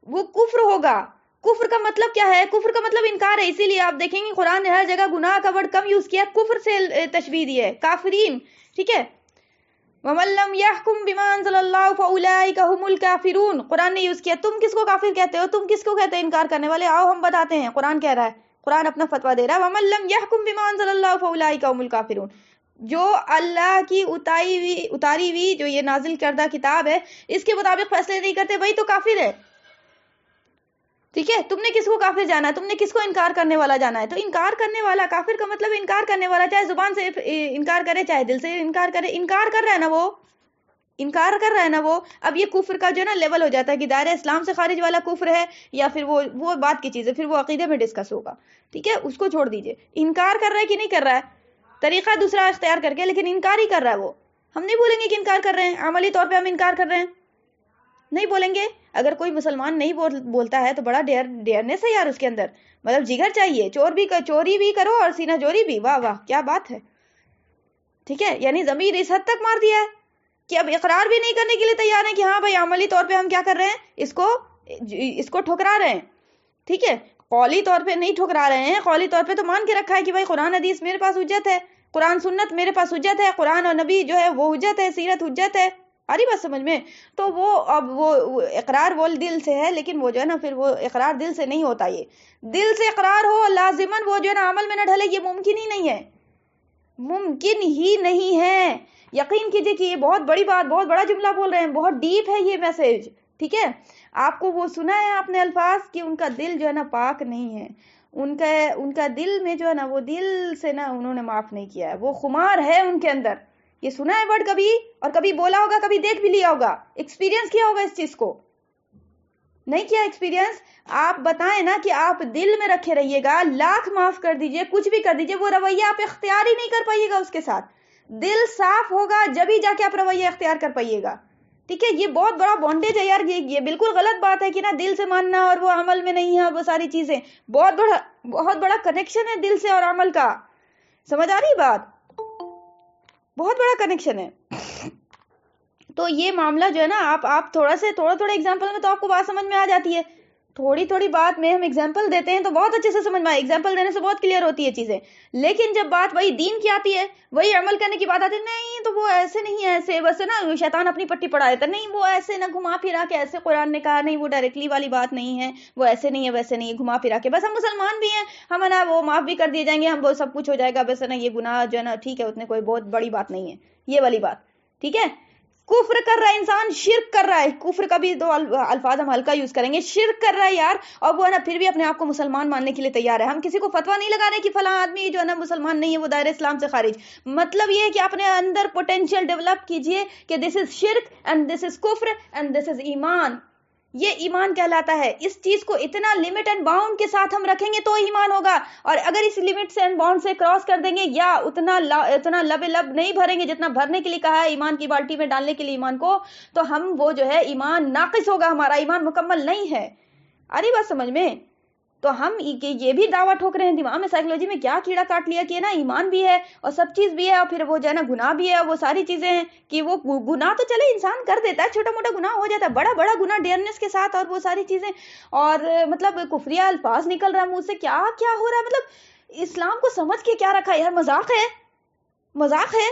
وہ کفر ہوگا. کفر کا مطلب کیا ہے؟ کفر کا مطلب انکار ہے. اسی لیے آپ دیکھیں گے قرآن نے ہر جگہ گناہ کا ورڈ کم یوز کیا، کفر سے تشبیہ دی ہے، کافرین. ٹھیک ہے، وَمَن لَّمْ يَحْكُم بِمَا أَنزَلَ اللَّهُ فَأُولَٰئِكَ هُمُ الْكَافِرُونَ. قرآن نے یوز کیا. تم کس کو کافر کہتے ہو؟ تم کس کو کہتے ہیں انکار کرنے والے؟ آؤ ہم بتاتے ہیں. قرآن کہہ رہا ہے، قرآن اپنا فتویٰ دے رہا ہے، وَمَن لَّمْ يَحْكُم بِمَا أَنزَلَ اللَّهُ فَأُولَٰئِكَ هُمُ الْكَافِرُونَ. جو اللہ کی اتاری ہوئی جو یہ نازل کردہ کتاب ہے اس کے مطابق فیصلے نہیں کرتے، وہی تو کافر ہے. ٹھیک ہے، تم نے کس کو کافر جانا ہے؟ تم نے کس کو انکار کرنے والا جانا ہے؟ تو انکار کرنے والا، کافر کا مطلب انکار کرنے والا، چاہے زبان سے انکار کرے چاہے دل سے انکار کرے. انکار کر رہا ہے نا وہ، انکار کر رہا ہے نا وہ. اب یہ کفر کا جو ہے نا لیول ہو جاتا ہے کہ دائرہ اسلام سے خارج والا کفر ہے یا پھر وہ بات کی چیز ہے، پھر وہ عقیدے میں ڈسکس ہوگا. ٹھیک ہے، اس کو چھوڑ دیجئے. انکار کر رہا ہے کہ نہیں کر رہا ہے؟ طریقہ دوسرا اختیار کر کے، لیکن انکار ہی کر رہا ہے وہ. ہم نہیں بولیں گے کہ انکار کر رہے ہیں، عملی طور پہ ہم انکار کر رہے ہیں نہیں بولیں گے. اگر کوئی مسلمان نہیں بولتا ہے تو بڑا ڈیئرنیس ہے یار اس کے اندر، مطلب جگر چاہیے. چوری بھی کرو اور سینہ جوری بھی، واہ واہ کیا بات ہے. ٹھیک ہے، یعنی ضمیر اس حد تک مار دیا ہے کہ اب اقرار بھی نہیں کرنے کے لیے تیار ہیں کہ ہاں بھائی عملی طور پہ ہم کیا کر رہے ہیں، اس کو ٹھکرا رہے ہیں. ٹھیک ہے، قولی طور پہ نہیں ٹھکرا رہے ہیں، قولی طور پہ تو مان کے رکھا ہے کہ بھائی قرآن حدیث میرے پاس حجت ہے، قرآن سنت میرے پاس حجت ہے، قرآن اور نبی جو ہے وہ حجت ہے، سیرت حجت ہے. آ رہی بات سمجھ میں؟ تو وہ اقرار وہ دل سے ہے، لیکن وہ جو ہے نا پھر وہ اقرار دل سے نہیں ہوتا. یہ دل سے اقرار ہو لازماً وہ جو ہے نا عمل میں نہ ڈھلے، یہ ممکن ہی نہیں ہے، ممکن ہی نہیں ہے. یقین کیجئے کہ یہ بہت بڑی بات، بہت بڑا جملہ بول رہے ہیں، بہت ڈیپ ہے یہ میسج. ٹھیک ہے، آپ کو وہ سنا ہے آپ نے الفاظ کہ ان کا دل جو ہے نا پاک نہیں ہے، ان کا دل میں جو ہے نا وہ دل سے نا انہوں نے معاف نہیں کیا ہے، وہ خمار ہے ان کے اندر. یہ سنا ہے ورڈ کبھی؟ اور کبھی بولا ہوگا، کبھی دیکھ بھی لیا ہوگا، ایکسپیرینس کیا ہوگا اس چیز کو؟ نہیں کیا ایکسپیرینس؟ آپ بتائیں نا کہ آپ دل میں رکھے رہیے گا، لاکھ معاف کر دیجئے، کچھ بھی کر دیجئے، وہ رویہ آپ اختیار ہی نہیں کر پائیے گا اس کے ساتھ. دل صاف ہوگا جبھی جا کے آپ رویہ اختیار کر پائیے گا. ٹھیک ہے، یہ بہت بڑا بونڈیج ہے یار. یہ بالکل غلط بات ہے کہ نا دل سے ماننا اور وہ عمل میں نہیں ہے اور وہ ساری چیزیں. بہت بڑا کنیکشن ہے دل سے اور عمل کا. سمجھ آ رہی بات؟ بہت بڑا کنیکشن ہے. تو یہ معاملہ جو ہے نا آپ تھوڑا ایگزامپل میں تو آپ کو بات سمجھ میں آ جاتی ہے. تھوڑی تھوڑی بات میں ہم ایگزامپل دیتے ہیں تو بہت اچھے سے سمجھ میں آئے, ایگزامپل دینے سے بہت کلیئر ہوتی ہے چیزیں, لیکن جب بات وہی دین کی آتی ہے, وہی عمل کرنے کی بات آتی ہے, نہیں تو وہ ایسے نہیں ہے, ایسے بس نا شیطان اپنی پٹی پڑھا دیتا ہے, نہیں وہ ایسے نہ گھما پھرا کے ایسے قرآن نے کہا, نہیں وہ ڈائریکٹلی والی بات نہیں ہے, وہ ایسے نہیں ہے ویسے نہیں ہے, گھما پھرا کے, بس ہم مسلمان بھی ہیں, ہم نا وہ معاف بھی کر دیے جائیں گے, ہم وہ سب کچھ ہو جائے گا, بس نا یہ گناہ جو ہے نا ٹھیک ہے, اتنے کوئی بہت بڑی بات نہیں ہے, یہ والی بات, ٹھیک ہے. کفر کر رہا ہے انسان, شرک کر رہا ہے, کفر کا بھی دو الفاظ ہم ہلکا یوز کریں گے, شرک کر رہا ہے یار, اور وہ ہے نا پھر بھی اپنے آپ کو مسلمان ماننے کے لیے تیار ہے. ہم کسی کو فتوا نہیں لگا رہے کہ فلاں آدمی جو ہے نا مسلمان نہیں ہے, وہ دائرہ اسلام سے خارج. مطلب یہ ہے کہ اپنے اندر پوٹینشیل ڈیولپ کیجئے کہ دس از شرک اینڈ دس از کفر اینڈ دس از ایمان. یہ ایمان کہلاتا ہے. اس چیز کو اتنا لمٹ اینڈ باؤنڈ کے ساتھ ہم رکھیں گے تو ایمان ہوگا, اور اگر اس لمٹ سے اینڈ باؤنڈ سے کراس کر دیں گے, یا اتنا لب نہیں بھریں گے جتنا بھرنے کے لیے کہا ہے ایمان کی بالٹی میں ڈالنے کے لیے ایمان کو, تو ہم وہ جو ہے ایمان ناقص ہوگا, ہمارا ایمان مکمل نہیں ہے. آ رہی بات سمجھ میں؟ تو ہم یہ بھی دعویٰ ٹھوک رہے ہیں, دماغ میں سائیکلوجی میں کیا کیڑا کاٹ لیا کہ نا ایمان بھی ہے اور سب چیز بھی ہے, اور پھر وہ جو ہے نا گناہ بھی ہے, وہ ساری چیزیں ہیں کہ وہ گناہ تو چلے انسان کر دیتا ہے, چھوٹا موٹا گناہ ہو جاتا ہے, بڑا بڑا گناہ ڈیئرنس کے ساتھ, اور وہ ساری چیزیں, اور مطلب کفریہ الفاظ نکل رہا ہے منہ سے, کیا کیا ہو رہا ہے, مطلب اسلام کو سمجھ کے کیا رکھا ہے یار, مذاق ہے, مذاق ہے,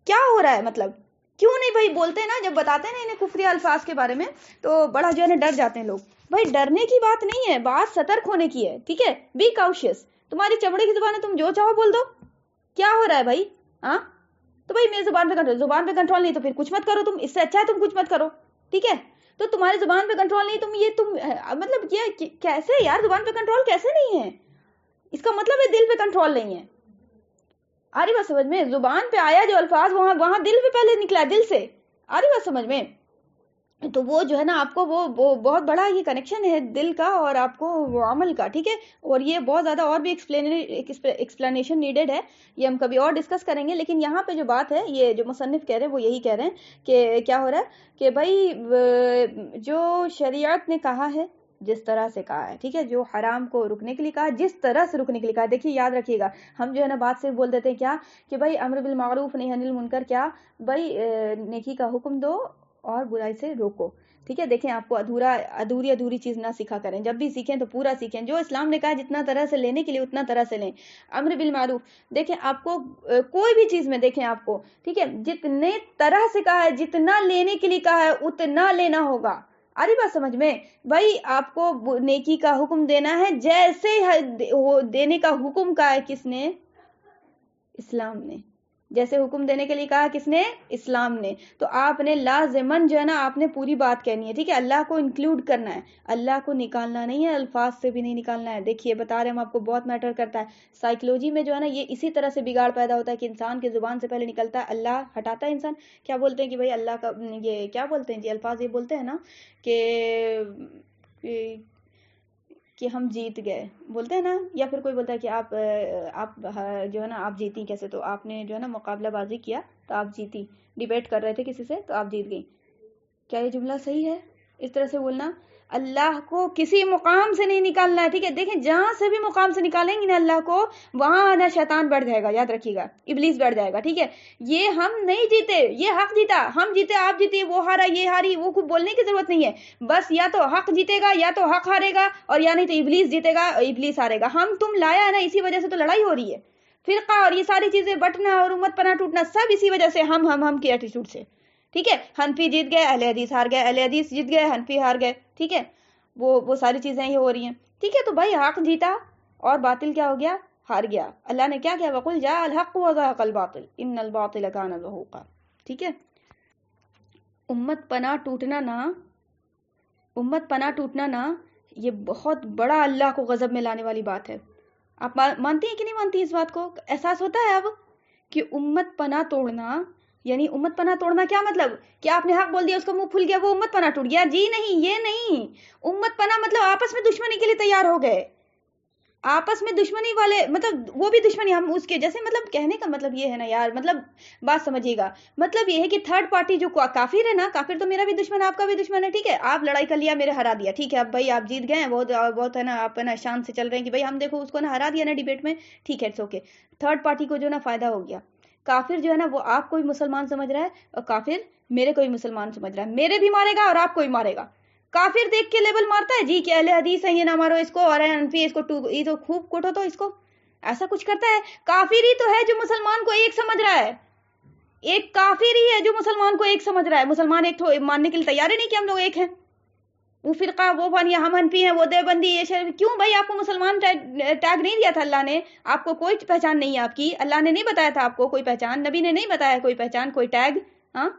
کیا ہو رہا ہے, مطلب کیوں نہیں بھائی بولتے ہیں نا, جب بتاتے ہیں نا انہیں کفریہ الفاظ کے بارے میں تو بڑا جو ہے نا ڈر جاتے ہیں لوگ. بھائی ڈرنے کی بات نہیں ہے, بات سترک ہونے کی ہے, ٹھیک ہے, بی کاؤشیس. تمہاری چمڑے کی زبان ہے, تم جو چاہو بول دو, کیا ہو رہا ہے بھائی, ہاں تو بھائی میری زبان پہ کنٹرول نہیں تو پھر کچھ مت کرو, تم اس سے اچھا ہے تم کچھ مت کرو, ٹھیک ہے. تو تمہاری زبان پہ کنٹرول نہیں, تم مطلب یہ کیسے یار, زبان پہ کنٹرول کیسے نہیں ہے, اس کا مطلب ہے دل پہ کنٹرول نہیں ہے. آ رہی بات سمجھ میں؟ زبان پہ آیا جو الفاظ وہاں دل پہ پہلے نکلا, دل سے. آ رہی بات سمجھ میں؟ تو وہ جو ہے نا آپ کو وہ بہت بڑا یہ کنیکشن ہے دل کا اور آپ کو وہ عمل کا, ٹھیک ہے. اور یہ بہت زیادہ اور بھی ایکسپلینیشن نیڈیڈ ہے, یہ ہم کبھی اور ڈسکس کریں گے. لیکن یہاں پہ جو بات ہے, یہ جو مصنف کہہ رہے ہیں وہ یہی کہہ رہے ہیں کہ کیا ہو رہا ہے کہ بھائی جو شریعت نے کہا ہے جس طرح سے کہا ہے, ٹھیک ہے, جو حرام کو رکنے کے لیے کہا جس طرح سے رکنے کے لیے کہا. دیکھیے یاد رکھیے گا, ہم جو ہے نا بات سے بول دیتے ہیں کیا کہ بھائی امر بالمعروف نہی عن المنکر, کیا بھائی نیکی کا حکم دو اور برائی سے روکو, ٹھیک ہے. دیکھیں آپ کو ادھوری چیز نہ سیکھا کریں, جب بھی سیکھیں تو پورا سیکھیں, جو اسلام نے کہا جتنا طرح سے لینے کے لیے اتنا طرح سے لیں. امر بالمعروف, دیکھیں آپ کو کوئی بھی چیز میں دیکھیں آپ کو, ٹھیک ہے, جتنے طرح سے کہا ہے, جتنا لینے کے لیے کہا ہے اتنا لینا ہوگا. آری بات سمجھ میں؟ بھائی آپ کو نیکی کا حکم دینا ہے, جیسے دینے کا حکم کہا ہے کس نے؟ اسلام نے. جیسے حکم دینے کے لیے کہا کس نے؟ اسلام نے. تو آپ نے لازماً جو ہے نا آپ نے پوری بات کہنی ہے, ٹھیک ہے. اللہ کو انکلوڈ کرنا ہے, اللہ کو نکالنا نہیں ہے, الفاظ سے بھی نہیں نکالنا ہے. دیکھیے بتا رہے ہم آپ کو, بہت میٹر کرتا ہے. سائیکلوجی میں جو ہے نا یہ اسی طرح سے بگاڑ پیدا ہوتا ہے کہ انسان کی زبان سے پہلے نکلتا ہے اللہ, ہٹاتا ہے انسان, کیا بولتے ہیں کہ بھائی اللہ کا یہ کیا بولتے ہیں جی, الفاظ یہ بولتے ہیں نا کہ ہم جیت گئے, بولتے ہیں نا, یا پھر کوئی بولتا ہے کہ آپ جو ہے نا آپ جیتی کیسے, تو آپ نے جو ہے نا مقابلہ بازی کیا تو آپ جیتی, ڈیبیٹ کر رہے تھے کسی سے تو آپ جیت گئی. کیا یہ جملہ صحیح ہے اس طرح سے بولنا؟ اللہ کو کسی مقام سے نہیں نکالنا ہے, ٹھیک ہے. دیکھیں جہاں سے بھی مقام سے نکالیں گے نا اللہ کو, وہاں نا شیطان بڑھ جائے گا, یاد رکھیے گا, ابلیس بڑھ جائے گا, ٹھیک ہے. یہ ہم نہیں جیتے, یہ حق جیتا, ہم جیتے آپ جیتے, وہ ہارا یہ ہاری, وہ کچھ بولنے کی ضرورت نہیں ہے. بس یا تو حق جیتے گا یا تو حق ہارے گا, اور یا نہیں تو ابلیس جیتے گا اور ابلیس ہارے گا. ہم تم لایا ہے نا, اسی وجہ سے تو لڑائی ہو رہی ہے. فرقہ اور یہ ساری چیزیں بٹنا اور امت پناہ ٹوٹنا سب اسی وجہ سے, ہم کے ایٹیٹیوڈ سے, ٹھیک ہے. حنفی جیت گئے, اہل حدیث ہار گئے, اہل حدیث جیت گئے, حنفی ہار گئے, ٹھیک ہے. وہ ساری چیزیں یہ ہو رہی ہیں, ٹھیک ہے. تو بھائی حق جیتا اور باطل کیا ہو گیا, ہار گیا. اللہ نے کیا کیا, وَقُلْ جَاءَ الْحَقُّ وَزَهَقَ الْبَاطِلُ إِنَّ الْبَاطِلَ كَانَ زَهُوقًا, ٹھیک ہے. امت پناہ ٹوٹنا نا یہ بہت بڑا اللہ کو غضب میں لانے والی بات ہے. آپ مانتی ہیں کہ نہیں مانتی اس بات کو؟ احساس ہوتا ہے اب کہ امت پناہ توڑنا, یعنی امت پناہ توڑنا کیا مطلب کہ آپ نے حق بول دیا, اس کا منہ پھل گیا, وہ امت پناہ ٹوٹ گیا؟ جی نہیں, یہ نہیں. امت پناہ مطلب آپس میں دشمنی کے لیے تیار ہو گئے, آپس میں دشمنی والے, مطلب وہ بھی دشمنی ہم اس کے جیسے, مطلب کہنے کا مطلب یہ ہے نا یار, مطلب بات سمجھیے گا, مطلب یہ ہے کہ تھرڈ پارٹی جو کافر ہے نا, کافر تو میرا بھی دشمن ہے, آپ کا بھی دشمن ہے, ٹھیک ہے. آپ لڑائی کر لیا, میرے ہرا دیا, ٹھیک ہے. اب بھائی آپ جیت گئے ہیں, بہت ہے نا, آپ ہے نا شان سے چل رہے ہیں کہ بھائی ہم دیکھو اس کو نا ہرا دیا نا ڈیبیٹ میں, ٹھیک ہے, اٹس اوکے. تھرڈ پارٹی کو جو نا فائدہ ہو گیا. کافر جو ہے نا وہ آپ کو بھی مسلمان سمجھ رہا ہے, اور کافر میرے کو بھی مسلمان سمجھ رہا ہے, میرے بھی مارے گا اور آپ کو بھی مارے گا. کافر دیکھ کے لیبل مارتا ہے جی کہ اہل حدیث ہیں یہ نہ مارو اس کو، اور حنفی اس کو یہ تو خوب کوٹو تو اس کو، ایسا کچھ کرتا ہے؟ کافر ہی تو ہے جو مسلمان کو ایک سمجھ رہا ہے، ایک کافر ہی ہے جو مسلمان کو ایک سمجھ رہا ہے. مسلمان ایک ماننے کے لیے تیار ہی نہیں کہ ہم لوگ ایک ہیں. وہ فرقہ وہ بانیہ ہم حنفی ہیں وہ دیوبندی یہ شر، کیوں بھائی؟ آپ کو مسلمان ٹیگ نہیں دیا تھا اللہ نے، آپ کو کوئی پہچان نہیں ہے آپ کی، اللہ نے نہیں بتایا تھا آپ کو کوئی پہچان، نبی نے نہیں بتایا کوئی پہچان کوئی ٹیگ. ہاں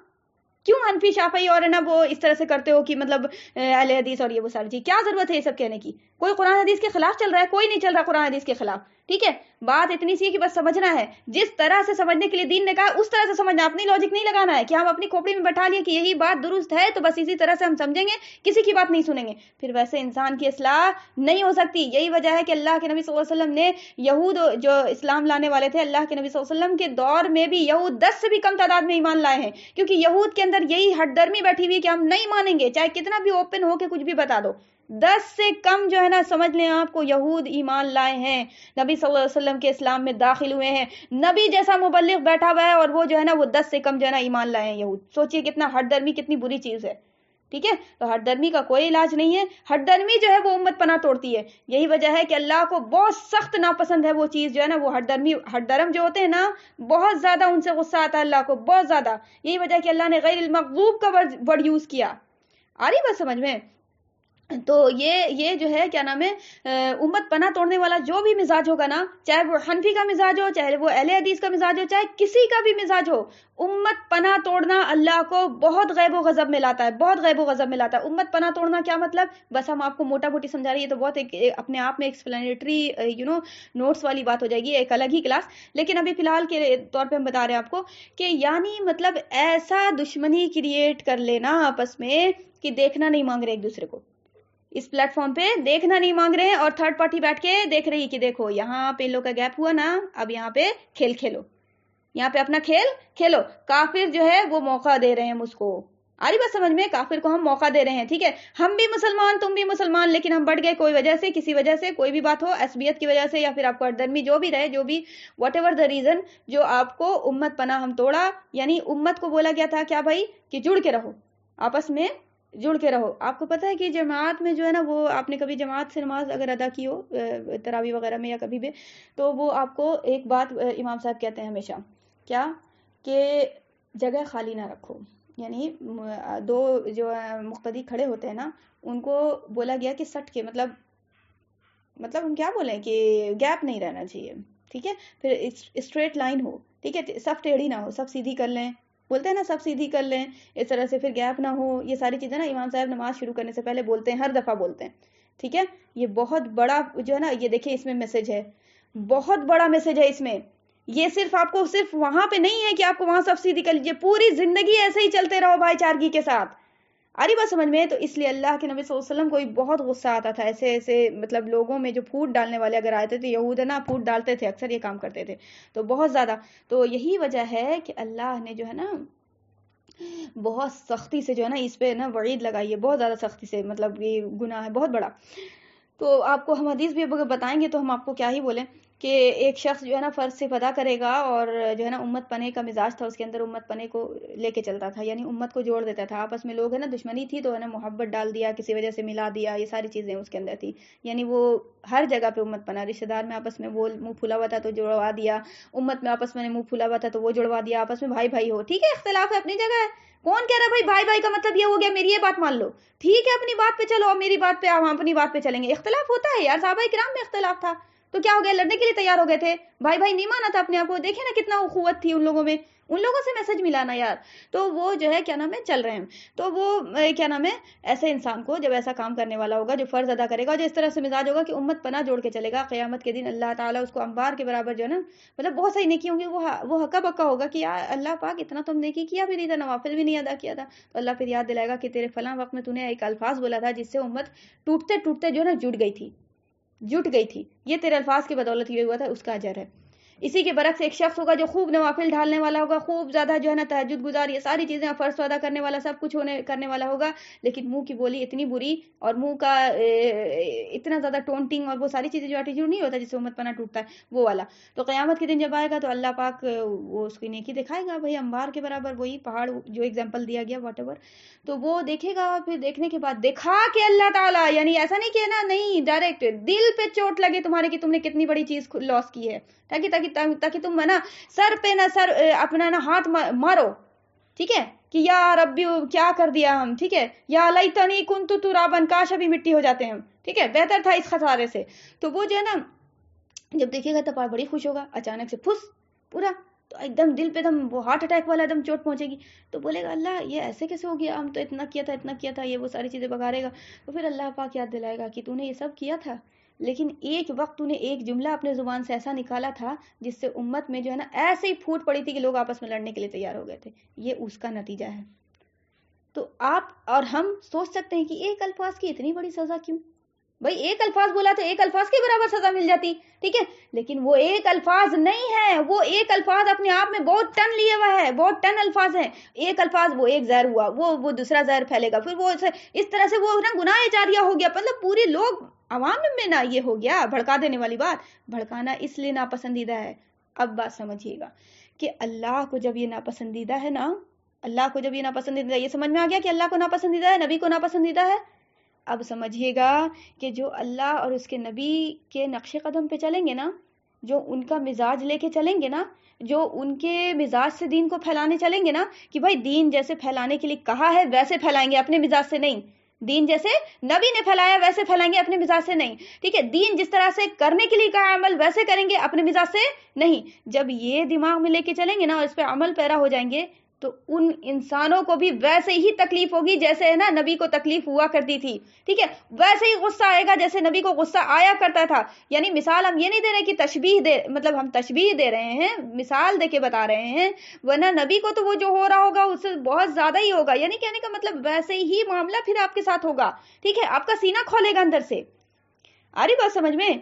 کیوں حنفی شافعی اور نا وہ اس طرح سے کرتے ہو کہ مطلب اہل حدیث اور یہ وہ ساری چیز؟ کیا ضرورت ہے یہ سب کہنے کی؟ کوئی قرآن حدیث کے خلاف چل رہا ہے؟ کوئی نہیں چل رہا قرآن حدیث کے خلاف. ٹھیک ہے، بات اتنی سی کہ بس سمجھنا ہے، جس طرح سے سمجھنے کے لیے دین نے کہا اس طرح سے سمجھنا، اپنی لاجک نہیں لگانا ہے کہ ہم اپنی کھوپڑی میں بٹھا لیے کہ یہی بات درست ہے تو بس اسی طرح سے ہم سمجھیں گے، کسی کی بات نہیں سنیں گے. پھر ویسے انسان کی اصلاح نہیں ہو سکتی. یہی وجہ ہے کہ اللہ کے نبی صلی اللہ علیہ وسلم نے یہود جو اسلام لانے والے تھے، اللہ کے نبی صلی اللہ علیہ وسلم کے دور میں بھی یہود 10 سے بھی کم تعداد میں ایمان لائے ہیں، کیونکہ یہود کے اندر یہی ہٹ درمی بیٹھی ہوئی کہ ہم نہیں مانیں گے چاہے کتنا بھی اوپن ہو کے کچھ بھی بتا دو. 10 سے کم جو ہے نا سمجھ لیں آپ کو یہود ایمان لائے ہیں، نبی صلی اللہ علیہ وسلم کے اسلام میں داخل ہوئے ہیں. نبی جیسا مبلغ بیٹھا ہوا ہے اور وہ جو ہے نا وہ 10 سے کم جو ہے نا ایمان لائے ہیں یہود. سوچئے کتنا ہٹ درمی کتنی بری چیز ہے. ٹھیک ہے، تو ہٹ درمی کا کوئی علاج نہیں ہے. ہٹ درمی جو ہے وہ امت پناہ توڑتی ہے. یہی وجہ ہے کہ اللہ کو بہت سخت ناپسند ہے وہ چیز جو ہے نا وہ ہٹ درم جو ہوتے ہیں نا، بہت زیادہ ان سے غصہ آتا ہے اللہ کو، بہت زیادہ. یہی وجہ ہے کہ اللہ نے غیر المغضوب کا ورڈ یوز کیا. آ رہی بات سمجھ میں؟ تو یہ جو ہے کیا نام ہے امت پناہ توڑنے والا جو بھی مزاج ہوگا نا، چاہے وہ حنفی کا مزاج ہو، چاہے وہ اہل حدیث کا مزاج ہو، چاہے کسی کا بھی مزاج ہو، امت پناہ توڑنا اللہ کو بہت غیب و غضب میں لاتا ہے، بہت غیب و غضب میں لاتا ہے. امت پناہ توڑنا کیا مطلب؟ بس ہم آپ کو موٹا موٹی سمجھا رہی ہے تو بہت اپنے آپ میں ایکسپلینیٹری نوٹس والی بات ہو جائے گی، ایک الگ ہی کلاس. لیکن ابھی فی الحال کے طور پہ ہم بتا رہے ہیں آپ کو کہ یعنی مطلب ایسا دشمنی کریٹ کر لینا آپس میں کہ دیکھنا نہیں مانگ رہے ایک دوسرے کو. اس پلیٹ فارم پہ دیکھنا نہیں مانگ رہے ہیں اور تھرڈ پارٹی بیٹھ کے دیکھ رہی کہ دیکھو یہاں پہ ان لوگ کا گیپ ہوا نا، اب یہاں پہ کھیل کھیلو، یہاں پہ اپنا کھیل کھیلو. کافر جو ہے وہ موقع دے رہے ہیں مجھ کو. آری بات سمجھ میں؟ کافر کو ہم موقع دے رہے ہیں. ٹھیک ہے، ہم بھی مسلمان تم بھی مسلمان، لیکن ہم بڑھ گئے کوئی وجہ سے، کسی وجہ سے، کوئی بھی بات ہو، عصبیت کی وجہ سے یا پھر آپ کو اردرمی جو بھی رہے، جو بھی واٹ ایور دا ریزن، جو آپ کو امت پناہ ہم توڑا. یعنی امت کو بولا گیا تھا کیا بھائی کہ جڑ کے رہو، آپس میں جڑ کے رہو. آپ کو پتا ہے کہ جماعت میں جو ہے نا وہ آپ نے کبھی جماعت سے نماز اگر ادا کی ہو تراویح وغیرہ میں یا کبھی بھی، تو وہ آپ کو ایک بات امام صاحب کہتے ہیں ہمیشہ، کیا کہ جگہ خالی نہ رکھو. یعنی دو جو مقتدی کھڑے ہوتے ہیں نا ان کو بولا گیا کہ سٹ کے مطلب ہم کیا بولیں کہ گیپ نہیں رہنا چاہیے. ٹھیک ہے، پھر اسٹریٹ لائن ہو. ٹھیک ہے، سب ٹیڑھی نہ ہو، سب سیدھی کر لیں، بولتے ہیں نا سب سیدھی کر لیں اس طرح سے، پھر گیپ نہ ہو. یہ ساری چیزیں نا امام صاحب نماز شروع کرنے سے پہلے بولتے ہیں، ہر دفعہ بولتے ہیں. ٹھیک ہے، یہ بہت بڑا جو ہے نا، یہ دیکھیں اس میں میسج ہے، بہت بڑا میسج ہے اس میں. یہ صرف آپ کو صرف وہاں پہ نہیں ہے کہ آپ کو وہاں سب سیدھی کر لیجیے، پوری زندگی ایسے ہی چلتے رہو بھائی چارگی کے ساتھ. آری بات سمجھ میں؟ تو اس لیے اللہ کے نبی صلی اللہ علیہ وسلم کو بہت غصہ آتا تھا ایسے مطلب لوگوں میں جو پھوٹ ڈالنے والے اگر آتے تھے، یہود ہے نا پھوٹ ڈالتے تھے، اکثر یہ کام کرتے تھے تو بہت زیادہ. تو یہی وجہ ہے کہ اللہ نے جو ہے نا بہت سختی سے جو ہے نا اس پہ نا وعید لگائی ہے، بہت زیادہ سختی سے. مطلب یہ گناہ ہے بہت بڑا. تو آپ کو ہم حدیث بھی بتائیں گے تو ہم آپ کو کیا ہی بولیں کہ ایک شخص جو ہے نا فرض سے ادا کرے گا اور جو ہے نا امت پنے کا مزاج تھا اس کے اندر، امت پنے کو لے کے چلتا تھا، یعنی امت کو جوڑ دیتا تھا. آپس میں لوگ ہے نا دشمنی تھی تو ہے نا محبت ڈال دیا، کسی وجہ سے ملا دیا، یہ ساری چیزیں اس کے اندر تھی. یعنی وہ ہر جگہ پہ امت پنا، رشتہ دار میں آپس میں وہ منہ پھلا ہوا تھا تو جڑوا دیا، امت میں آپس میں منہ پھلا ہوا تھا تو وہ جڑوا دیا، آپس میں بھائی بھائی ہو. ٹھیک ہے، اختلاف ہے اپنی جگہ ہے. کون کہہ رہا ہے بھائی بھائی کا مطلب یہ ہو گیا میری یہ بات مان لو؟ ٹھیک ہے، اپنی بات پہ چلو، اور میری بات پہ ہم اپنی بات پہ چلیں گے. اختلاف ہوتا ہے یار، صحابہ کرام میں اختلاف تھا تو کیا ہو گیا، لڑنے کے لیے تیار ہو گئے تھے. بھائی بھائی نہیں مانا تھا اپنے آپ کو. دیکھیں نا کتنا اخوت تھی ان لوگوں میں، ان لوگوں سے میسج ملا نا یار. تو وہ جو ہے کیا نام ہے چل رہے ہیں. تو وہ کیا نام ہے ایسے انسان کو جب ایسا کام کرنے والا ہوگا، جو فرض ادا کرے گا، جو اس طرح سے مزاج ہوگا کہ امت پناہ جوڑ کے چلے گا، قیامت کے دن اللہ تعالیٰ اس کو انبار کے برابر جو ہے نا مطلب بہت ساری نیکی ہوں گی، وہ ہکا بکا ہوگا کہ یار اللہ پاک اتنا تم نیکی کیا بھی نہیں تھا، نوافل بھی نہیں ادا کیا تھا. تو اللہ پھر یاد دلائے گا کہ تیرے فلاں وقت میں تو نے ایک الفاظ بولا تھا جس سے امت ٹوٹتے ٹوٹتے جو ہے نا جٹ گئی تھی. یہ تیرے الفاظ کی بدولت یہ ہوا تھا، اس کا اجر ہے. اسی کے برعکس ایک شخص ہوگا جو خوب نوافل ڈھالنے والا ہوگا، خوب زیادہ جو ہے نا تہجد گزار، یہ ساری چیزیں فرض ادا کرنے والا، سب کچھ کرنے والا ہوگا، لیکن منہ کی بولی اتنی بری اور منہ کا اتنا زیادہ ٹونٹنگ اور وہ ساری چیزیں جو ایٹیٹیوڈ نہیں ہوتا جس سے امت پناہ ٹوٹتا ہے وہ والا. تو قیامت کے دن جب آئے گا تو اللہ پاک وہ اس کی نیکی دکھائے گا بھائی انبار کے برابر، وہی پہاڑ جو ایگزامپل دیا گیا واٹ ایور. تو وہ دیکھے گا، پھر دیکھنے کے بعد دکھا کے اللہ تعالیٰ، یعنی ایسا نہیں کہ نا، نہیں ڈائریکٹ دل پہ چوٹ لگے تمہارے کہ تم نے کتنی بڑی چیز لاس کی ہے، تاکہ تم نا سر پہ نہ سر اپنا نا ہاتھ مارو، ٹھیک ہے، کہ یا ربی کیا کر دیا ہم، ٹھیک ہے، یا لیتنی کنت ترابا، کاش ابھی مٹی ہو جاتے ہم، ٹھیک ہے، بہتر تھا اس خسارے سے. تو وہ جو ہے نا جب دیکھے گا تو بڑی خوش ہوگا، اچانک سے پھس پورا، تو ایک دم دل پہ دم وہ ہارٹ اٹیک والا دم چوٹ پہنچے گی. تو بولے گا اللہ یہ ایسے کیسے ہو گیا، ہم تو اتنا کیا تھا، یہ وہ ساری چیزیں بگاڑے گا. تو پھر اللہ پاک یاد دلائے گا کہ تو نے یہ سب کیا تھا، لیکن ایک وقت تو نے ایک جملہ اپنے زبان سے ایسا نکالا تھا جس سے امت میں جو ہے نا ایسے ہی پھوٹ پڑی تھی کہ لوگ آپس میں لڑنے کے لیے تیار ہو گئے تھے. یہ اس کا نتیجہ ہے. تو آپ اور ہم سوچ سکتے ہیں کہ ایک الفاظ کی اتنی بڑی سزا کیوں؟ بھائی ایک الفاظ بولا تو ایک الفاظ کے برابر سزا مل جاتی، ٹھیک ہے، لیکن وہ ایک الفاظ نہیں ہے، وہ ایک الفاظ اپنے آپ میں بہت ٹن لیے ہوا ہے، بہت ٹن الفاظ ہیں. ایک الفاظ وہ ایک زہر ہوا، وہ دوسرا زہر پھیلے گا، پھر وہ اس طرح سے وہ نا گناہ جاریہ ہو گیا. مطلب پورے لوگ عوام میں نا یہ ہو گیا بھڑکا دینے والی بات. بھڑکانا اس لیے ناپسندیدہ ہے. اب بات سمجھیے گا کہ اللہ کو جب یہ ناپسندیدہ ہے نا، اللہ کو جب یہ ناپسندیدہ، یہ سمجھ میں آ گیا کہ اللہ کو ناپسندیدہ ہے، نبی کو ناپسندیدہ ہے. اب سمجھیے گا کہ جو اللہ اور اس کے نبی کے نقش قدم پہ چلیں گے نا، جو ان کا مزاج لے کے چلیں گے نا، جو ان کے مزاج سے دین کو پھیلانے چلیں گے نا، کہ بھائی دین جیسے پھیلانے کے لیے کہا ہے ویسے پھیلائیں گے، اپنے مزاج سے نہیں. دین جیسے نبی نے پھیلایا ویسے پھیلائیں گے، اپنے مزاج سے نہیں، ٹھیک ہے. دین جس طرح سے کرنے کے لیے کہا عمل ویسے کریں گے، اپنے مزاج سے نہیں. جب یہ دماغ میں لے کے چلیں گے نا اور اس پہ عمل پیرا ہو جائیں گے تو ان انسانوں کو بھی ویسے ہی تکلیف ہوگی جیسے ہے نا نبی کو تکلیف ہوا کرتی تھی، ٹھیک ہے. ویسے ہی غصہ آئے گا جیسے نبی کو غصہ آیا کرتا تھا. یعنی مثال ہم یہ نہیں دے رہے کہ مطلب ہم تشبیہ دے رہے ہیں، مثال دے کے بتا رہے ہیں، ورنہ نبی کو تو وہ جو ہو رہا ہوگا اس سے بہت زیادہ ہی ہوگا. یعنی کہنے کا مطلب ویسے ہی معاملہ پھر آپ کے ساتھ ہوگا، ٹھیک ہے. آپ کا سینہ کھولے گا اندر سے. آ رہی بات سمجھ میں؟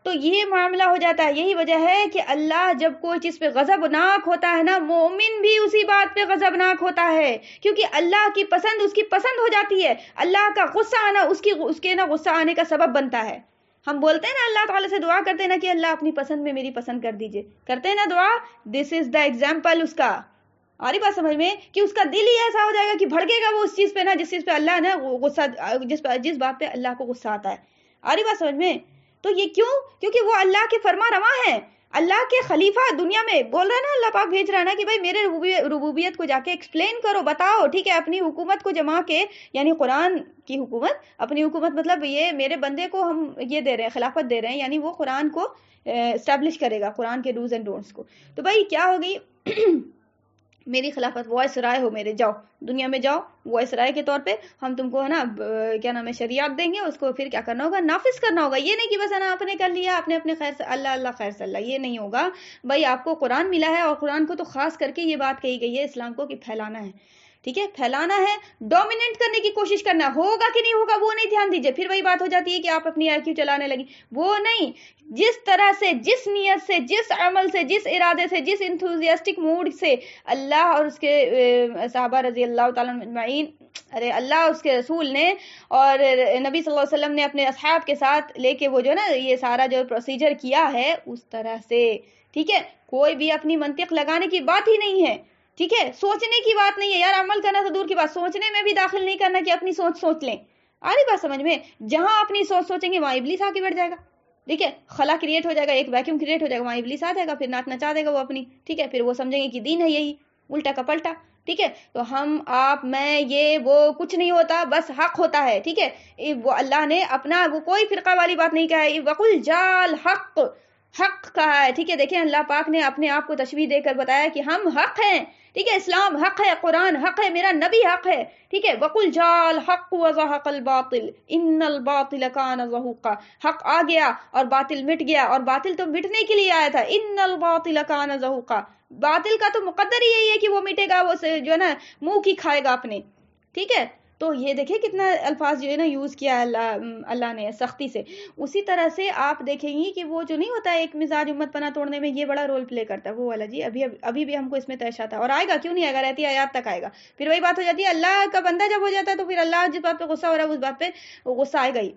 تو یہ معاملہ ہو جاتا ہے. یہی وجہ ہے کہ اللہ جب کوئی چیز پہ غضبناک ہوتا ہے نا، مومن بھی اسی بات پہ غضبناک ہوتا ہے، کیونکہ اللہ کی پسند اس کی پسند ہو جاتی ہے. اللہ کا غصہ آنا اس کے نا غصہ آنے کا سبب بنتا ہے. ہم بولتے ہیں نا اللہ تعالیٰ سے دعا کرتے ہیں نا کہ اللہ اپنی پسند میں میری پسند کر دیجئے، کرتے ہیں نا دعا. دس از دا ایگزامپل اس کا. آ رہی بات سمجھ میں کہ اس کا دل ہی ایسا ہو جائے گا کہ بھڑکے گا وہ اس چیز پہ نا جس چیز پہ اللہ نا غصہ، جس بات پہ اللہ کو غصہ آتا ہے. آ رہی بات سمجھ میں؟ تو یہ کیوں؟ کیونکہ وہ اللہ کے فرما رواں ہیں، اللہ کے خلیفہ دنیا میں. بول رہا ہے نا اللہ پاک بھیج رہا ہے نا کہ بھائی میرے ربوبیت کو جا کے ایکسپلین کرو، بتاؤ، ٹھیک ہے. اپنی حکومت کو جما کے، یعنی قرآن کی حکومت، اپنی حکومت مطلب یہ میرے بندے کو ہم یہ دے رہے ہیں، خلافت دے رہے ہیں، یعنی وہ قرآن کو اسٹیبلش کرے گا، قرآن کے ڈوز اینڈ ڈونٹس کو. تو بھائی کیا ہوگی میری خلافت، وائس رائے ہو میرے، جاؤ دنیا میں جاؤ، وائس رائے کے طور پہ ہم تم کو ہے نا کیا نام ہے شریعت دیں گے، اس کو پھر کیا کرنا ہوگا، نافذ کرنا ہوگا. یہ نہیں کہ بس ہے نا آپ نے کر لیا اپنے خیر سے، اللہ خیر سے اللہ، یہ نہیں ہوگا. بھائی آپ کو قرآن ملا ہے اور قرآن کو تو خاص کر کے یہ بات کہی گئی ہے اسلام کو کہ پھیلانا ہے، ٹھیک ہے، پھیلانا ہے، ڈومیننٹ کرنے کی کوشش کرنا. ہوگا کہ نہیں ہوگا وہ نہیں دھیان دیجئے. پھر وہی بات ہو جاتی ہے کہ آپ اپنی IQ چلانے لگی، وہ نہیں. جس طرح سے، جس نیت سے، جس عمل سے، جس ارادے سے، جس انتھوزیاسٹک موڈ سے اللہ اور اس کے صحابہ رضی اللہ تعالیٰ اجمعین، اللہ اس کے رسول نے اور نبی صلی اللہ علیہ وسلم نے اپنے اصحاب کے ساتھ لے کے وہ جو نا یہ سارا جو پروسیجر کیا ہے اس طرح سے، ٹھیک ہے. کوئی بھی اپنی منطق لگانے کی بات ہی نہیں ہے، ٹھیک ہے. سوچنے کی بات نہیں ہے یار، عمل کرنا تو دور کی بات، سوچنے میں بھی داخل نہیں کرنا کہ اپنی سوچ لیں. آ رہی بات سمجھ میں؟ جہاں اپنی سوچیں گے وہاں ابلیس آ کے بیٹھ جائے گا، ٹھیک ہے. خلا کریٹ ہو جائے گا، ایک ویکیوم کریٹ ہو جائے گا، وہاں ابلیس آ جائے گا، پھر ناچ نچا دے گا وہ اپنی، ٹھیک ہے. پھر وہ سمجھیں گے کہ دین ہے یہی، الٹا کا پلٹا، ٹھیک ہے. تو ہم آپ میں یہ وہ کچھ نہیں ہوتا، بس حق ہوتا ہے، ٹھیک ہے. وہ اللہ نے اپنا وہ کوئی فرقہ والی بات نہیں کہا ہے، وقل جال حق کہا ہے، ٹھیک ہے. دیکھیں اللہ پاک نے اپنے آپ کو تشبیہ دے کر بتایا کہ ہم حق ہیں، ٹھیک ہے. اسلام حق ہے، قرآن حق ہے، میرا نبی حق ہے، ٹھیک ہے. وقل جال حق وزهق الباطل ان الباطل كان زهوقا. حق آ گیا اور باطل مٹ گیا، اور باطل تو مٹنے کے لیے آیا تھا. ان الباطل كان زهوقا، باطل کا تو مقدر ہی یہی ہے کہ وہ مٹے گا، وہ جو ہے نا منہ کی کھائے گا اپنے، ٹھیک ہے. تو یہ دیکھیں کتنا الفاظ جو ہے نا یوز کیا اللہ نے سختی سے. اسی طرح سے آپ دیکھیں گی کہ وہ جو نہیں ہوتا ہے ایک مزاج امت پناہ توڑنے میں یہ بڑا رول پلے کرتا ہے وہ والا جی. ابھی بھی ہم کو اس میں تیش آتا ہے اور آئے گا, کیوں نہیں آئے گا, رہتی آیات تک آئے گا. پھر وہی بات ہو جاتی ہے اللہ کا بندہ جب ہو جاتا ہے تو پھر اللہ جس بات پہ غصہ ہو رہا ہے اس بات پہ غصہ آئے گا ہی.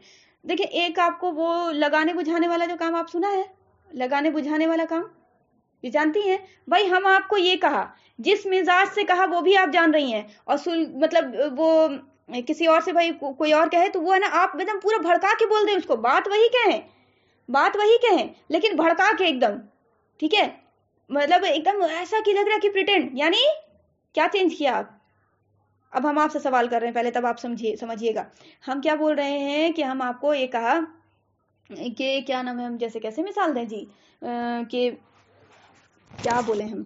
دیکھیں ایک آپ کو وہ لگانے بجھانے والا جو کام آپ سنا ہے, لگانے بجھانے والا کام یہ جانتی ہیں بھائی. ہم آپ کو یہ کہا, جس مزاج سے کہا وہ بھی آپ جان رہی ہیں, اور مطلب وہ کسی اور سے بھائی کوئی اور کہے تو وہ ہے نا آپ ایک دم پورا بھڑکا کے بول دیں اس کو, بات وہی کہیں لیکن بھڑکا کے ایک دم, ٹھیک ہے, مطلب ایک دم ایسا کہ لگ رہا کہ پریٹینڈ. یعنی کیا چینج کیا آپ؟ اب ہم آپ سے سوال کر رہے ہیں, پہلے تب آپ سمجھیے گا. ہم کیا بول رہے ہیں کہ ہم آپ کو یہ کہا کہ کیا نام ہے, ہم جیسے کیسے مثال دیں جی, کہ کیا بولیں ہم,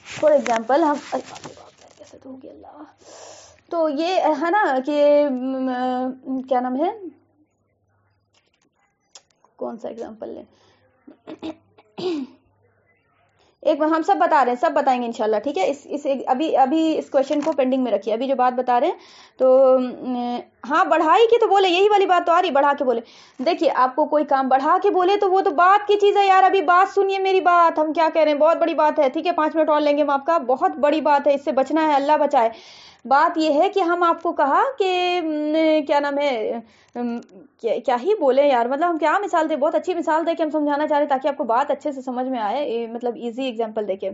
فور ایگزامپل ہم کیسے تو ہو گیا اللہ, تو یہ ہے نا کہ کیا نام ہے, کون سا ایگزامپل لیں, ایک ہم سب بتا رہے ہیں, سب بتائیں گے انشاءاللہ, ٹھیک ہے. ابھی اس کویشچن کو پینڈنگ میں رکھیے, ابھی جو بات بتا رہے ہیں تو ہاں بڑھائی کی تو بولے, یہی والی بات تو آ رہی, بڑھا کے بولے. دیکھیے آپ کو کوئی کام بڑھا کے بولے تو وہ تو بات کی چیز ہے یار. ابھی بات سنیے میری بات, ہم کیا کہہ رہے ہیں, بہت بڑی بات ہے, ٹھیک ہے, 5 منٹ اور لیں گے ہم آپ کا, بہت بڑی بات ہے, اس سے بچنا ہے, اللہ بچائے. بات یہ ہے کہ ہم آپ کو کہا کہ کیا نام ہے, کیا ہی بولے یار, مطلب ہم کیا مثال دیں, بہت اچھی مثال دے کے ہم سمجھانا چاہ رہے تاکہ آپ کو بات اچھے سے سمجھ میں آئے, مطلب ایزی ایگزامپل دے کے.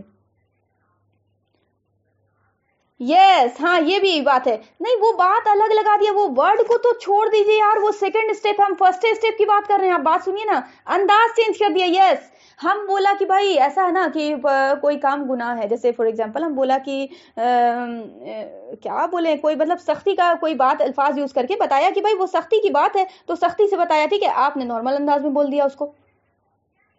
یس ہاں یہ بھی بات ہے, نہیں وہ بات الگ لگا دیا, وہ ورڈ کو تو چھوڑ دیجئے یار, وہ سیکنڈ اسٹیپ, ہم فرسٹ اسٹیپ کی بات کر رہے ہیں. آپ بات سنیے نا, انداز چینج کر دیا. یس ہم بولا کہ بھائی ایسا ہے نا کہ کوئی کام گناہ ہے, جیسے فار ایگزامپل ہم بولا کہ کیا بولیں, کوئی مطلب سختی کا کوئی بات الفاظ یوز کر کے بتایا کہ بھائی وہ سختی کی بات ہے تو سختی سے بتایا, ٹھیک ہے. آپ نے نارمل انداز میں بول دیا اس کو,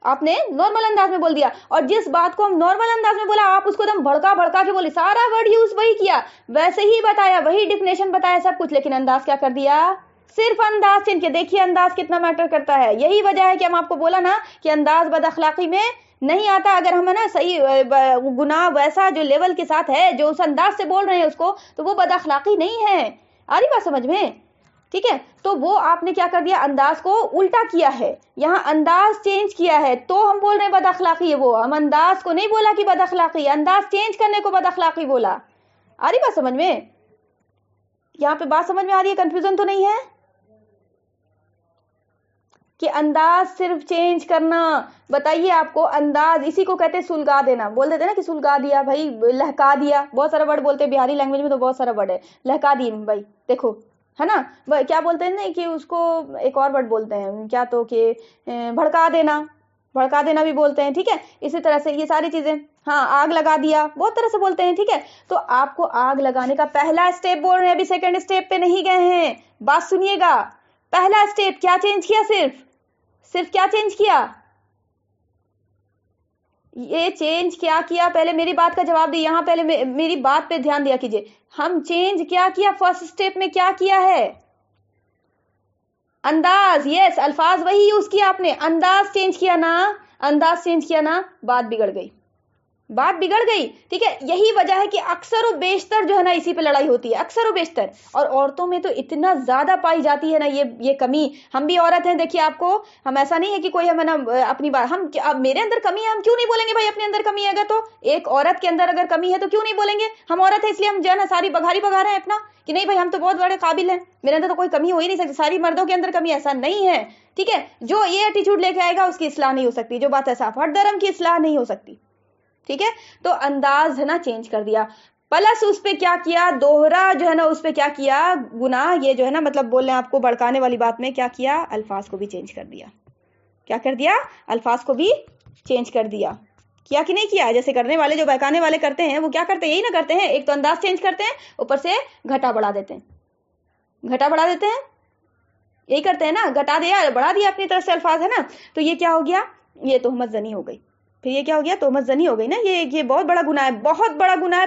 آپ نے نارمل انداز میں بول دیا, اور جس بات کو ہم نارمل انداز میں بولا آپ اس کو دم بھڑکا کے بولی, سارا ورڈ یوز وہی کیا, ویسے ہی بتایا, وہی ڈیفینیشن بتایا سب کچھ, لیکن انداز کیا کر دیا, صرف انداز چینج کے. دیکھیے انداز کتنا میٹر کرتا ہے, یہی وجہ ہے کہ ہم آپ کو بولا نا کہ انداز بد اخلاقی میں نہیں آتا. اگر ہم ہے نا صحیح گناہ ویسا جو لیول کے ساتھ ہے, جو اس انداز سے بول رہے ہیں اس کو, تو وہ بد اخلاقی نہیں ہے. آ رہی بات سمجھ میں, ٹھیک ہے. تو وہ آپ نے کیا کر دیا, انداز کو الٹا کیا ہے, یہاں انداز چینج کیا ہے, تو ہم بول رہے ہیں بد اخلاقی ہے. وہ ہم انداز کو نہیں بولا کہ بد اخلاقی, انداز چینج کرنے کو بد اخلاقی بولا. آ رہی بات سمجھ میں, یہاں پہ بات سمجھ میں آ رہی ہے, کنفیوژن تو نہیں ہے کہ انداز صرف چینج کرنا. بتائیے آپ کو انداز اسی کو کہتے ہیں سلگا دینا, بول دیتے نا کہ سلگا دیا بھائی, لہکا دیا, بہت سارا ورڈ بولتے ہیں بہاری لینگویج میں, تو بہت سارا ورڈ ہے, لہکا دی بھائی, دیکھو ہے نا, کیا بولتے ہیں نہیں کہ اس کو ایک اور ورڈ بولتے ہیں کیا, تو کہ بھڑکا دینا بھی بولتے ہیں, ٹھیک ہے. اسی طرح سے یہ ساری چیزیں, ہاں آگ لگا دیا, بہت طرح سے بولتے ہیں, ٹھیک ہے. تو آپ کو آگ لگانے کا پہلا اسٹیپ بول رہے ہیں, ابھی سیکنڈ اسٹیپ پہ نہیں گئے ہیں, بات سنیے گا. پہلا اسٹیپ کیا چینج کیا, صرف کیا چینج کیا, یہ چینج کیا کیا, پہلے میری بات کا جواب دی, یہاں پہلے میری بات پہ دھیان دیا کیجئے. ہم چینج کیا کیا, فرسٹ اسٹیپ میں کیا کیا ہے, انداز. یس الفاظ وہی یوز کیا آپ نے, انداز چینج کیا نا, بات بگڑ گئی, ٹھیک ہے. یہی وجہ ہے کہ اکثر و بیشتر جو ہے نا اسی پہ لڑائی ہوتی ہے, اکثر و بیشتر, اور عورتوں میں تو اتنا زیادہ پائی جاتی ہے نا یہ کمی. ہم بھی عورت ہیں, دیکھیے آپ کو, ہم ایسا نہیں ہے کہ کوئی ہم نا اپنی بات, ہم میرے اندر کمی ہے, ہم کیوں نہیں بولیں گے بھائی اپنے اندر کمی ہے. تو ایک عورت کے اندر اگر کمی ہے تو کیوں نہیں بولیں گے, ہم عورت ہے اس لیے ہم جو ہے نا ساری بگا رہے ہیں اپنا, کہ نہیں بھائی ہم تو بہت بڑے قابل ہیں, میرے اندر تو کوئی کمی ہو ہی نہیں سکتی, ساری مردوں کے اندر کمی, ایسا نہیں ہے, ٹھیک ہے. جو یہ ایٹیچیوڈ لے کے آئے گا اس کی اصلاح نہیں ہو سکتی, جو بات ہے صاف, ہر دھرم کی اصلاح نہیں ہو سکتی, ٹھیک ہے. تو انداز ہے نا چینج کر دیا, پلس اس پہ کیا کیا, دوہرا جو ہے نا اس پہ کیا کیا, گناہ, یہ جو ہے نا مطلب بول رہے ہیں آپ کو بڑکانے والی بات میں کیا کیا, الفاظ کو بھی چینج کر دیا. کیا کر دیا, الفاظ کو بھی چینج کر دیا. کیا کہ نہیں کیا, جیسے کرنے والے جو بہکانے والے کرتے ہیں وہ کیا کرتے ہیں, یہی نہ کرتے ہیں, ایک تو انداز چینج کرتے ہیں, اوپر سے گھٹا بڑھا دیتے ہیں, یہی کرتے ہیں نا, گھٹا دیا بڑھا دیا اپنی طرف سے الفاظ, ہے نا. تو یہ کیا ہو گیا, یہ تہمت زنی ہو گئی. پھر یہ کیا ہو گیا, تہمت زنی ہو گئی نا, یہ بہت بڑا گناہ ہے,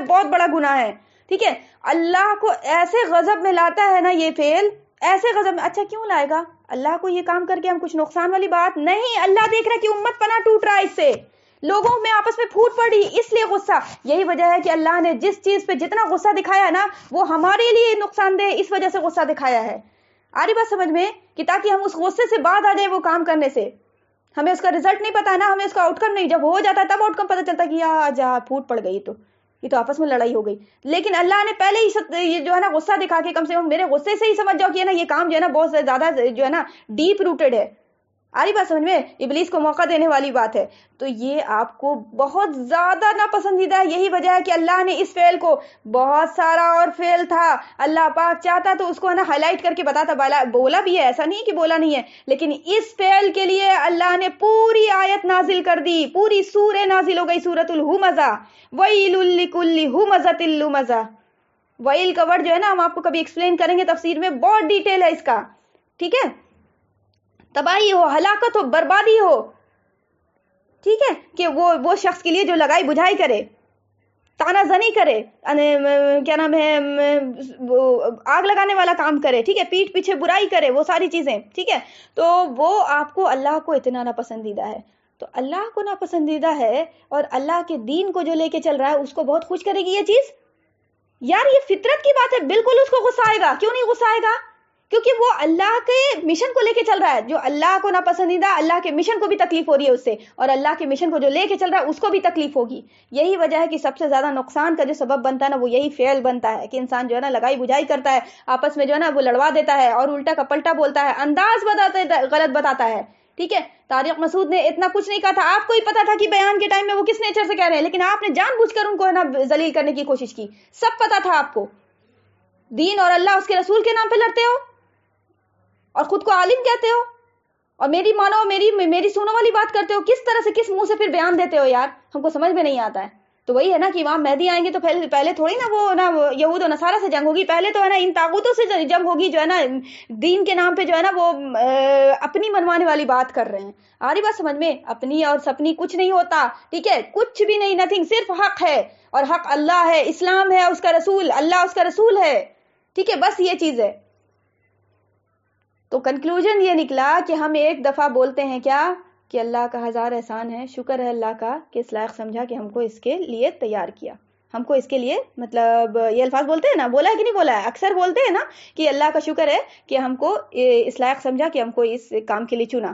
بہت بڑا گناہ ہے, ٹھیک ہے. اللہ کو ایسے غضب میں لاتا ہے نا یہ فعل, ایسے غضب میں. اچھا کیوں لائے گا اللہ کو یہ کام کر کے, ہم کچھ نقصان والی بات نہیں, اللہ دیکھ رہا ہے کہ امت پناہ ٹوٹ رہا ہے اس سے, لوگوں میں آپس میں پھوٹ پڑی اس لیے غصہ. یہی وجہ ہے کہ اللہ نے جس چیز پہ جتنا غصہ دکھایا نا وہ ہمارے لیے نقصان دہ اس وجہ سے غصہ دکھایا ہے. آ رہی بات سمجھ میں؟ کہ تاکہ ہم اس غصے سے بعد آ جائیں وہ کام کرنے سے. ہمیں اس کا رزلٹ نہیں پتا نا, ہمیں اس کا آؤٹ کم نہیں, جب ہو جاتا ہے تب آؤٹ کم پتا چلتا کہ جا پھوٹ پڑ گئی, تو یہ تو آپس میں لڑائی ہو گئی. لیکن اللہ نے پہلے ہی جو ہے نا غصہ دکھا کے کم سے کم میرے غصے سے ہی سمجھ جاؤ کہ نا یہ کام جو ہے نا بہت زیادہ جو ہے نا ڈیپ روٹڈ ہے. آ رہی بات سمجھ میں؟ ابلیس کو موقع دینے والی بات ہے. تو یہ آپ کو بہت زیادہ ناپسندیدہ ہے. یہی وجہ ہے کہ اللہ نے اس فعل کو, بہت سارا اور فعل تھا, اللہ پاک چاہتا تو اس کو نا ہائی لائٹ کر کے بتاتا, بولا بھی ہے, ایسا نہیں کہ بولا نہیں ہے, لیکن اس فعل کے لیے اللہ نے پوری آیت نازل کر دی, پوری سورہ نازل ہو گئی, سورۃ الہمزہ. ویل لکل ہمزۃ لمزہ. ویل کا ورڈ جو ہے نا ہم آپ کو کبھی ایکسپلین کریں گے تفسیر میں, بہت ڈیٹیل ہے اس کا. ٹھیک ہے, تباہی ہو, ہلاکت ہو, بربادی ہو. ٹھیک ہے, کہ وہ شخص کے لیے جو لگائی بجھائی کرے, تانا زنی کرے, کیا نام ہے, آگ لگانے والا کام کرے. ٹھیک ہے, پیٹھ پیچھے برائی کرے, وہ ساری چیزیں. ٹھیک ہے, تو وہ آپ کو اللہ کو اتنا ناپسندیدہ ہے. تو اللہ کو ناپسندیدہ ہے اور اللہ کے دین کو جو لے کے چل رہا ہے اس کو بہت خوش کرے گی یہ چیز. یار یہ فطرت کی بات ہے, بالکل اس کو غصہ آئے گا. کیوں نہیں غصہ آئے گا؟ کیونکہ وہ اللہ کے مشن کو لے کے چل رہا ہے. جو اللہ کو ناپسندیدہ, اللہ کے مشن کو بھی تکلیف ہو رہی ہے اس سے, اور اللہ کے مشن کو جو لے کے چل رہا ہے اس کو بھی تکلیف ہوگی. یہی وجہ ہے کہ سب سے زیادہ نقصان کا جو سبب بنتا ہے نا وہ یہی فعل بنتا ہے کہ انسان جو ہے نا لگائی بجھائی کرتا ہے, آپس میں جو ہے نا وہ لڑوا دیتا ہے اور الٹا کا پلٹا بولتا ہے, انداز غلط بتاتا ہے. ٹھیک ہے, طارق مسعود نے اتنا کچھ نہیں کہا تھا, آپ کو ہی پتا تھا کہ بیان کے ٹائم میں وہ کس نیچر سے کہہ رہے ہیں, لیکن آپ نے جان بوجھ کر ان کو ہے نا ذلیل کرنے کی کوشش کی. سب پتا تھا آپ کو. دین اور اللہ اس کے رسول کے نام پہ لڑتے ہو اور خود کو عالم کہتے ہو, اور میری مانو میری سنو والی بات کرتے ہو. کس طرح سے کس منہ سے پھر بیان دیتے ہو یار, ہم کو سمجھ میں نہیں آتا ہے. تو وہی ہے نا کہ امام مہدی آئیں گے تو پہلے تھوڑی نا وہ یہود و نصارہ سے جنگ ہوگی, پہلے تو ہے نا ان طاغوتوں سے جنگ ہوگی جو ہے نا دین کے نام پہ جو ہے نا وہ اپنی منوانے والی بات کر رہے ہیں. آ رہی بات سمجھ میں؟ اپنی اور سپنی کچھ نہیں ہوتا. ٹھیک ہے, کچھ بھی نہیں, نتھنگ, صرف حق ہے, اور حق اللہ ہے, اسلام ہے, اس کا رسول, اللہ اس کا رسول ہے. ٹھیک ہے, بس یہ چیز ہے. تو کنکلوژن یہ نکلا کہ ہم ایک دفعہ بولتے ہیں کیا, کہ اللہ کا ہزار احسان ہے, شکر ہے اللہ کا کہ اس لائق سمجھا کہ ہم کو اس کے لیے تیار کیا, ہم کو اس کے لیے, مطلب یہ الفاظ بولتے ہیں نا, بولا ہے کہ نہیں بولا ہے, اکثر بولتے ہیں نا کہ اللہ کا شکر ہے کہ ہم کو اس لائق سمجھا کہ ہم کو اس کام کے لیے چنا.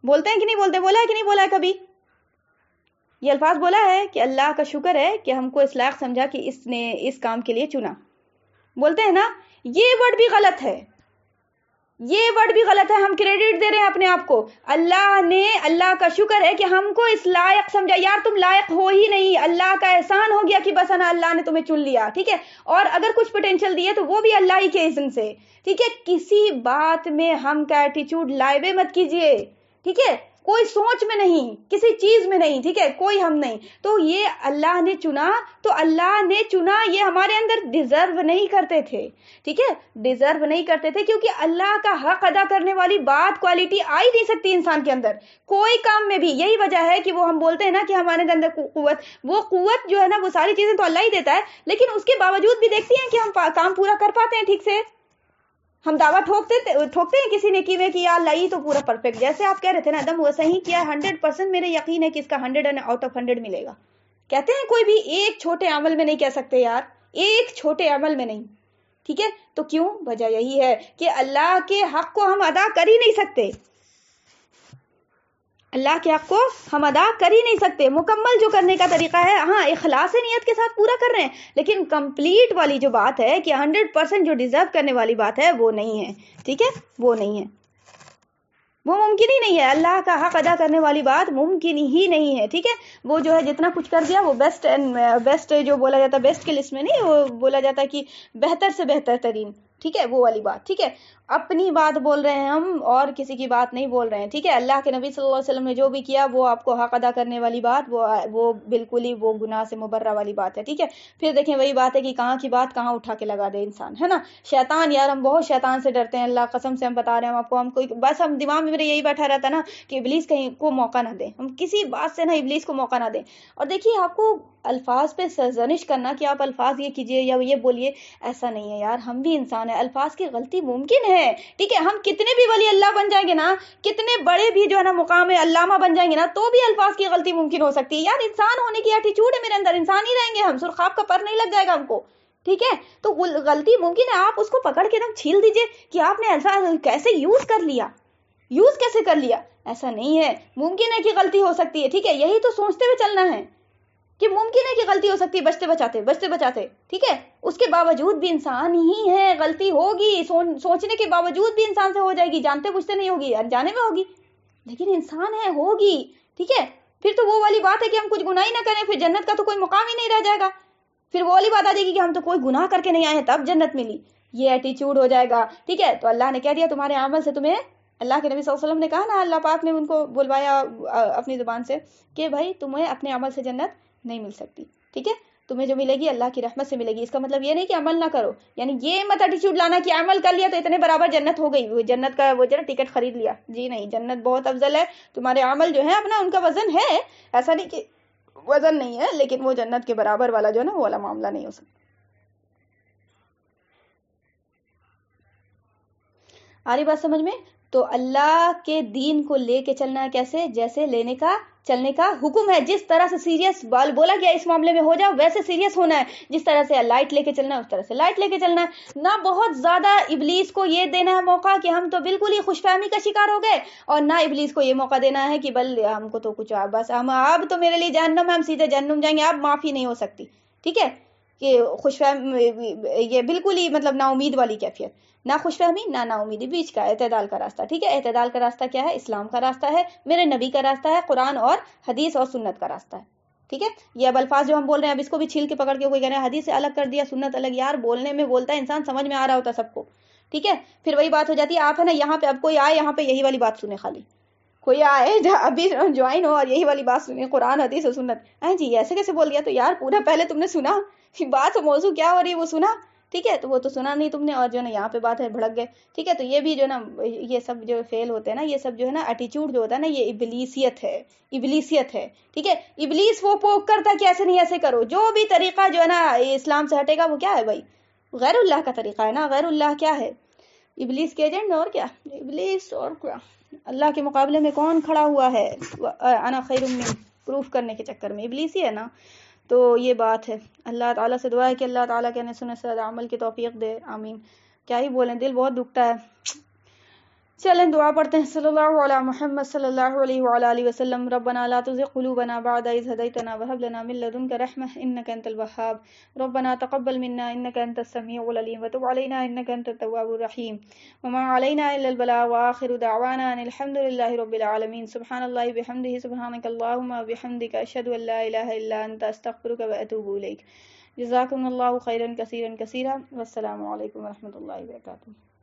بولتے ہیں کہ نہیں بولتے؟ بولا ہے کہ نہیں بولا ہے کبھی؟ یہ الفاظ بولا ہے کہ اللہ کا شکر ہے کہ ہم کو اس لائق سمجھا کہ اس نے اس کام کے لیے چنا. بولتے ہیں نا, یہ ورڈ بھی غلط ہے, یہ ورڈ بھی غلط ہے. ہم کریڈٹ دے رہے ہیں اپنے آپ کو. اللہ کا شکر ہے کہ ہم کو اس لائق سمجھا. یار تم لائق ہو ہی نہیں, اللہ کا احسان ہو گیا کہ بس نا اللہ نے تمہیں چن لیا. ٹھیک ہے, اور اگر کچھ پوٹینشیل دیے تو وہ بھی اللہ ہی کے اذن سے. ٹھیک ہے, کسی بات میں ہم کا ایٹیچیوڈ لائبے مت کیجئے. ٹھیک ہے, کوئی سوچ میں نہیں, کسی چیز میں نہیں. ٹھیک ہے, کوئی ہم نہیں. تو یہ اللہ نے چنا, تو اللہ نے چنا, یہ ہمارے اندر ڈیزرو نہیں کرتے تھے. ٹھیک ہے, ڈیزرو نہیں کرتے تھے, کیونکہ اللہ کا حق ادا کرنے والی بات, کوالٹی آ ہی نہیں سکتی انسان کے اندر کوئی کام میں بھی. یہی وجہ ہے کہ وہ ہم بولتے ہیں نا کہ ہمارے اندر قوت, وہ قوت جو ہے نا وہ ساری چیزیں تو اللہ ہی دیتا ہے, لیکن اس کے باوجود بھی دیکھتی ہیں کہ ہم کام پورا کر پاتے ہیں ٹھیک سے. ہم دعویٰ ٹھوکتے ہیں کسی نیکی میں کہ یا اللہ ہی تو پورا پرفیکٹ, جیسے آپ کہہ رہے تھے نا ایک دم ویسا ہی کیا, 100% میرے یقین ہے کہ اس کا 100 آؤٹ آف 100 ملے گا. کہتے ہیں کوئی بھی ایک چھوٹے عمل میں نہیں کہہ سکتے یار, ایک چھوٹے عمل میں نہیں. ٹھیک ہے, تو کیوں؟ وجہ یہی ہے کہ اللہ کے حق کو ہم ادا کر ہی نہیں سکتے. اللہ کے حق کو ہم ادا کر ہی نہیں سکتے. مکمل جو کرنے کا طریقہ ہے, ہاں اخلاص نیت کے ساتھ پورا کر رہے ہیں, لیکن کمپلیٹ والی جو بات ہے کہ 100% جو ڈیزرو کرنے والی بات ہے وہ نہیں ہے. ٹھیک ہے, وہ نہیں ہے, وہ ممکن ہی نہیں ہے. اللہ کا حق ادا کرنے والی بات ممکن ہی نہیں ہے. ٹھیک ہے, وہ جو ہے جتنا کچھ کر دیا وہ بیسٹ جو بولا جاتا ہے, بیسٹ کے لسٹ میں نہیں, وہ بولا جاتا ہے کہ بہتر سے بہتر ترین. ٹھیک ہے, وہ والی بات. ٹھیک ہے, اپنی بات بول رہے ہیں ہم اور کسی کی بات نہیں بول رہے ہیں. ٹھیک ہے, اللہ کے نبی صلی اللہ علیہ وسلم نے جو بھی کیا وہ آپ کو حق ادا کرنے والی بات, وہ بالکل ہی وہ گناہ سے مبرہ والی بات ہے. ٹھیک ہے, پھر دیکھیں وہی بات ہے کہ کہاں کی بات کہاں اٹھا کے لگا دے انسان, ہے نا. شیطان, یار ہم بہت شیطان سے ڈرتے ہیں, اللہ قسم سے ہم بتا رہے ہیں آپ کو. ہم کوئی بس ہم دماغ میں میرے یہی بیٹھا رہتا نا کہ ابلیس کہیں کو موقع نہ دے, ہم کسی بات سے نا ابلیس کو موقع نہ دیں. اور دیکھیے آپ کو الفاظ پہ سرزنش کرنا کہ آپ الفاظ یہ کیجئے یا یہ بولیے، ایسا نہیں ہے یار، ہم بھی انسان ہیں، الفاظ کی غلطی ممکن ہے، ٹھیک ہے، ہم کتنے بھی ولی اللہ بن جائیں گے نا، کتنے بڑے بھی جو ہے نا مقام علامہ بن جائیں گے نا، تو بھی الفاظ کی غلطی ممکن ہو سکتی ہے یار، انسان ہونے کی ایٹیچیوڈ ہے میرے اندر، انسان ہی رہیں گے ہم، سرخاب کا پر نہیں لگ جائے گا ہم کو، ٹھیک ہے، تو غلطی ممکن ہے، آپ اس کو پکڑ کے ایک چھیل دیجئے کہ آپ نے ایسا کیسے یوز کر لیا، یوز کیسے کر لیا، ایسا نہیں ہے، ممکن ہے کہ غلطی ہو سکتی ہے، ٹھیک ہے، یہی تو سوچتے ہوئے چلنا ہے کہ ممکن ہے کہ غلطی ہو سکتی ہے، بچتے بچاتے، ٹھیک ہے، اس کے باوجود بھی انسان ہی ہے، غلطی ہوگی، سوچنے کے باوجود بھی انسان سے ہو جائے گی، جانتے بوجھتے نہیں ہوگی، انجانے میں ہوگی، لیکن انسان ہے، ہوگی، ٹھیک ہے، پھر تو وہ والی بات ہے کہ ہم کچھ گناہ ہی نہ کریں، پھر جنت کا تو کوئی مقام ہی نہیں رہ جائے گا، پھر وہ والی بات آ جائے گی کہ ہم تو کوئی گناہ کر کے نہیں آئے ہیں تب جنت ملی، یہ ایٹیچیوڈ ہو جائے گا، ٹھیک ہے، تو اللہ نے کہہ دیا تمہارے عمل سے تمہیں، اللہ کے نبی صلی اللہ علیہ وسلم نے کہا نا، اللہ پاک نے ان کو بلوایا اپنی زبان سے کہ بھائی تمہیں اپنے عمل سے جنت نہیں مل سکتی، ٹھیک ہے، تمہیں جو ملے گی اللہ کی رحمت سے ملے گی، اس کا مطلب یہ نہیں کہ عمل نہ کرو، یعنی یہ مت ایٹیچیوڈ لانا کہ عمل کر لیا تو اتنے برابر جنت ہو گئی، جنت کا وہ جو ہے ٹکٹ خرید لیا، جی نہیں، جنت بہت افضل ہے، تمہارے عمل جو ہے اپنا ان کا وزن ہے، ایسا نہیں کہ وزن نہیں ہے، لیکن وہ جنت کے برابر والا جو ہے نا وہ والا معاملہ نہیں ہو سکتا۔ آ رہی بات سمجھ میں؟ تو اللہ کے دین کو لے کے چلنا ہے کیسے؟ جیسے لینے کا چلنے کا حکم ہے، جس طرح سے سیریس بولا گیا اس معاملے میں ہو جاؤ، ویسے سیریس ہونا ہے، جس طرح سے لائٹ لے کے چلنا ہے اس طرح سے لائٹ لے کے چلنا ہے، نہ بہت زیادہ ابلیس کو یہ دینا ہے موقع کہ ہم تو بالکل ہی خوش فہمی کا شکار ہو گئے، اور نہ ابلیس کو یہ موقع دینا ہے کہ بل ہم کو تو کچھ بس ہم اب تو میرے لیے جہنم ہے، ہم سیدھے جہنم جائیں گے، اب معافی نہیں ہو سکتی، ٹھیک ہے، کہ خوش فہم یہ بالکل ہی مطلب نا امید والی کیفیت، نہ خوش فہمی نہ نا امیدی، بیچ کا اعتدال کا راستہ، ٹھیک ہے، اعتدال کا راستہ کیا ہے؟ اسلام کا راستہ ہے، میرے نبی کا راستہ ہے، قرآن اور حدیث اور سنت کا راستہ ہے، ٹھیک ہے، یہ اب الفاظ جو ہم بول رہے ہیں اب اس کو بھی چھیل کے پکڑ کے کوئی کہہ رہے ہیں حدیث سے الگ کر دیا، سنت الگ، یار بولنے میں بولتا ہے انسان، سمجھ میں آ رہا ہوتا سب کو، ٹھیک ہے، پھر وہی بات ہو جاتی ہے، آپ ہے نا یہاں پہ اب کوئی آئے یہاں پہ یہی والی بات سنے، خالی کوئی آئے ابھی جوائن ہو اور یہی والی بات سنے، قرآن حدیث اور سنت، جی ایسے کیسے بول گیا، تو یار پورا پہلے تم نے سنا بات موضوع کیا ہو رہی ہے وہ سنا، ٹھیک ہے، تو وہ تو سنا نہیں تم نے، اور جو ہے نا یہاں پہ بات ہے بھڑک گئے، ٹھیک ہے، تو یہ بھی جو ہے نا یہ سب جو فیل ہوتے ہیں نا، یہ سب جو ہے نا ایٹیچیوڈ جو ہوتا ہے نا، یہ ابلیسیت ہے، ابلیسیت ہے، ٹھیک ہے، ابلیس وہ پوک کرتا کہ ایسے نہیں ایسے کرو، جو بھی طریقہ جو ہے نا اسلام سے ہٹے گا وہ کیا ہے بھائی؟ غیر اللہ کا طریقہ ہے نا، غیر اللہ کیا ہے؟ ابلیس کے ایجنٹ، اور کیا ابلیس، اور کیا اللہ کے مقابلے میں کون کھڑا ہوا ہے انا خیر من، پروف کرنے کے چکر میں ابلیس ہی ہے نا، تو یہ بات ہے، اللہ تعالیٰ سے دعا ہے کہ اللہ تعالیٰ کہنے سنے سے عمل کی توفیق دے، آمین، کیا ہی بولیں، دل بہت دکھتا ہے، چلیں دعا پڑھتے ہیں، صلی اللہ علی محمد صلی اللہ علیہ وعلى آلہ وسلم، ربنا لا تزغ قلوبنا بعد إذ هديتنا وهب لنا من لدنك رحمة إنك أنت الوهاب، ربنا تقبل منا إنك أنت السميع العليم وتب علينا إنك أنت التواب الرحيم، وما علينا إلا البلاغ، وآخر دعوانا أن الحمد لله رب العالمين، سبحان الله بحمده، سبحانك اللهم وبحمدك أشهد أن لا إله إلا أنت أستغفرك وأتوب إليك، جزاكم الله خيرا كثيرا كثيرا، والسلام عليكم ورحمة الله وبركاته.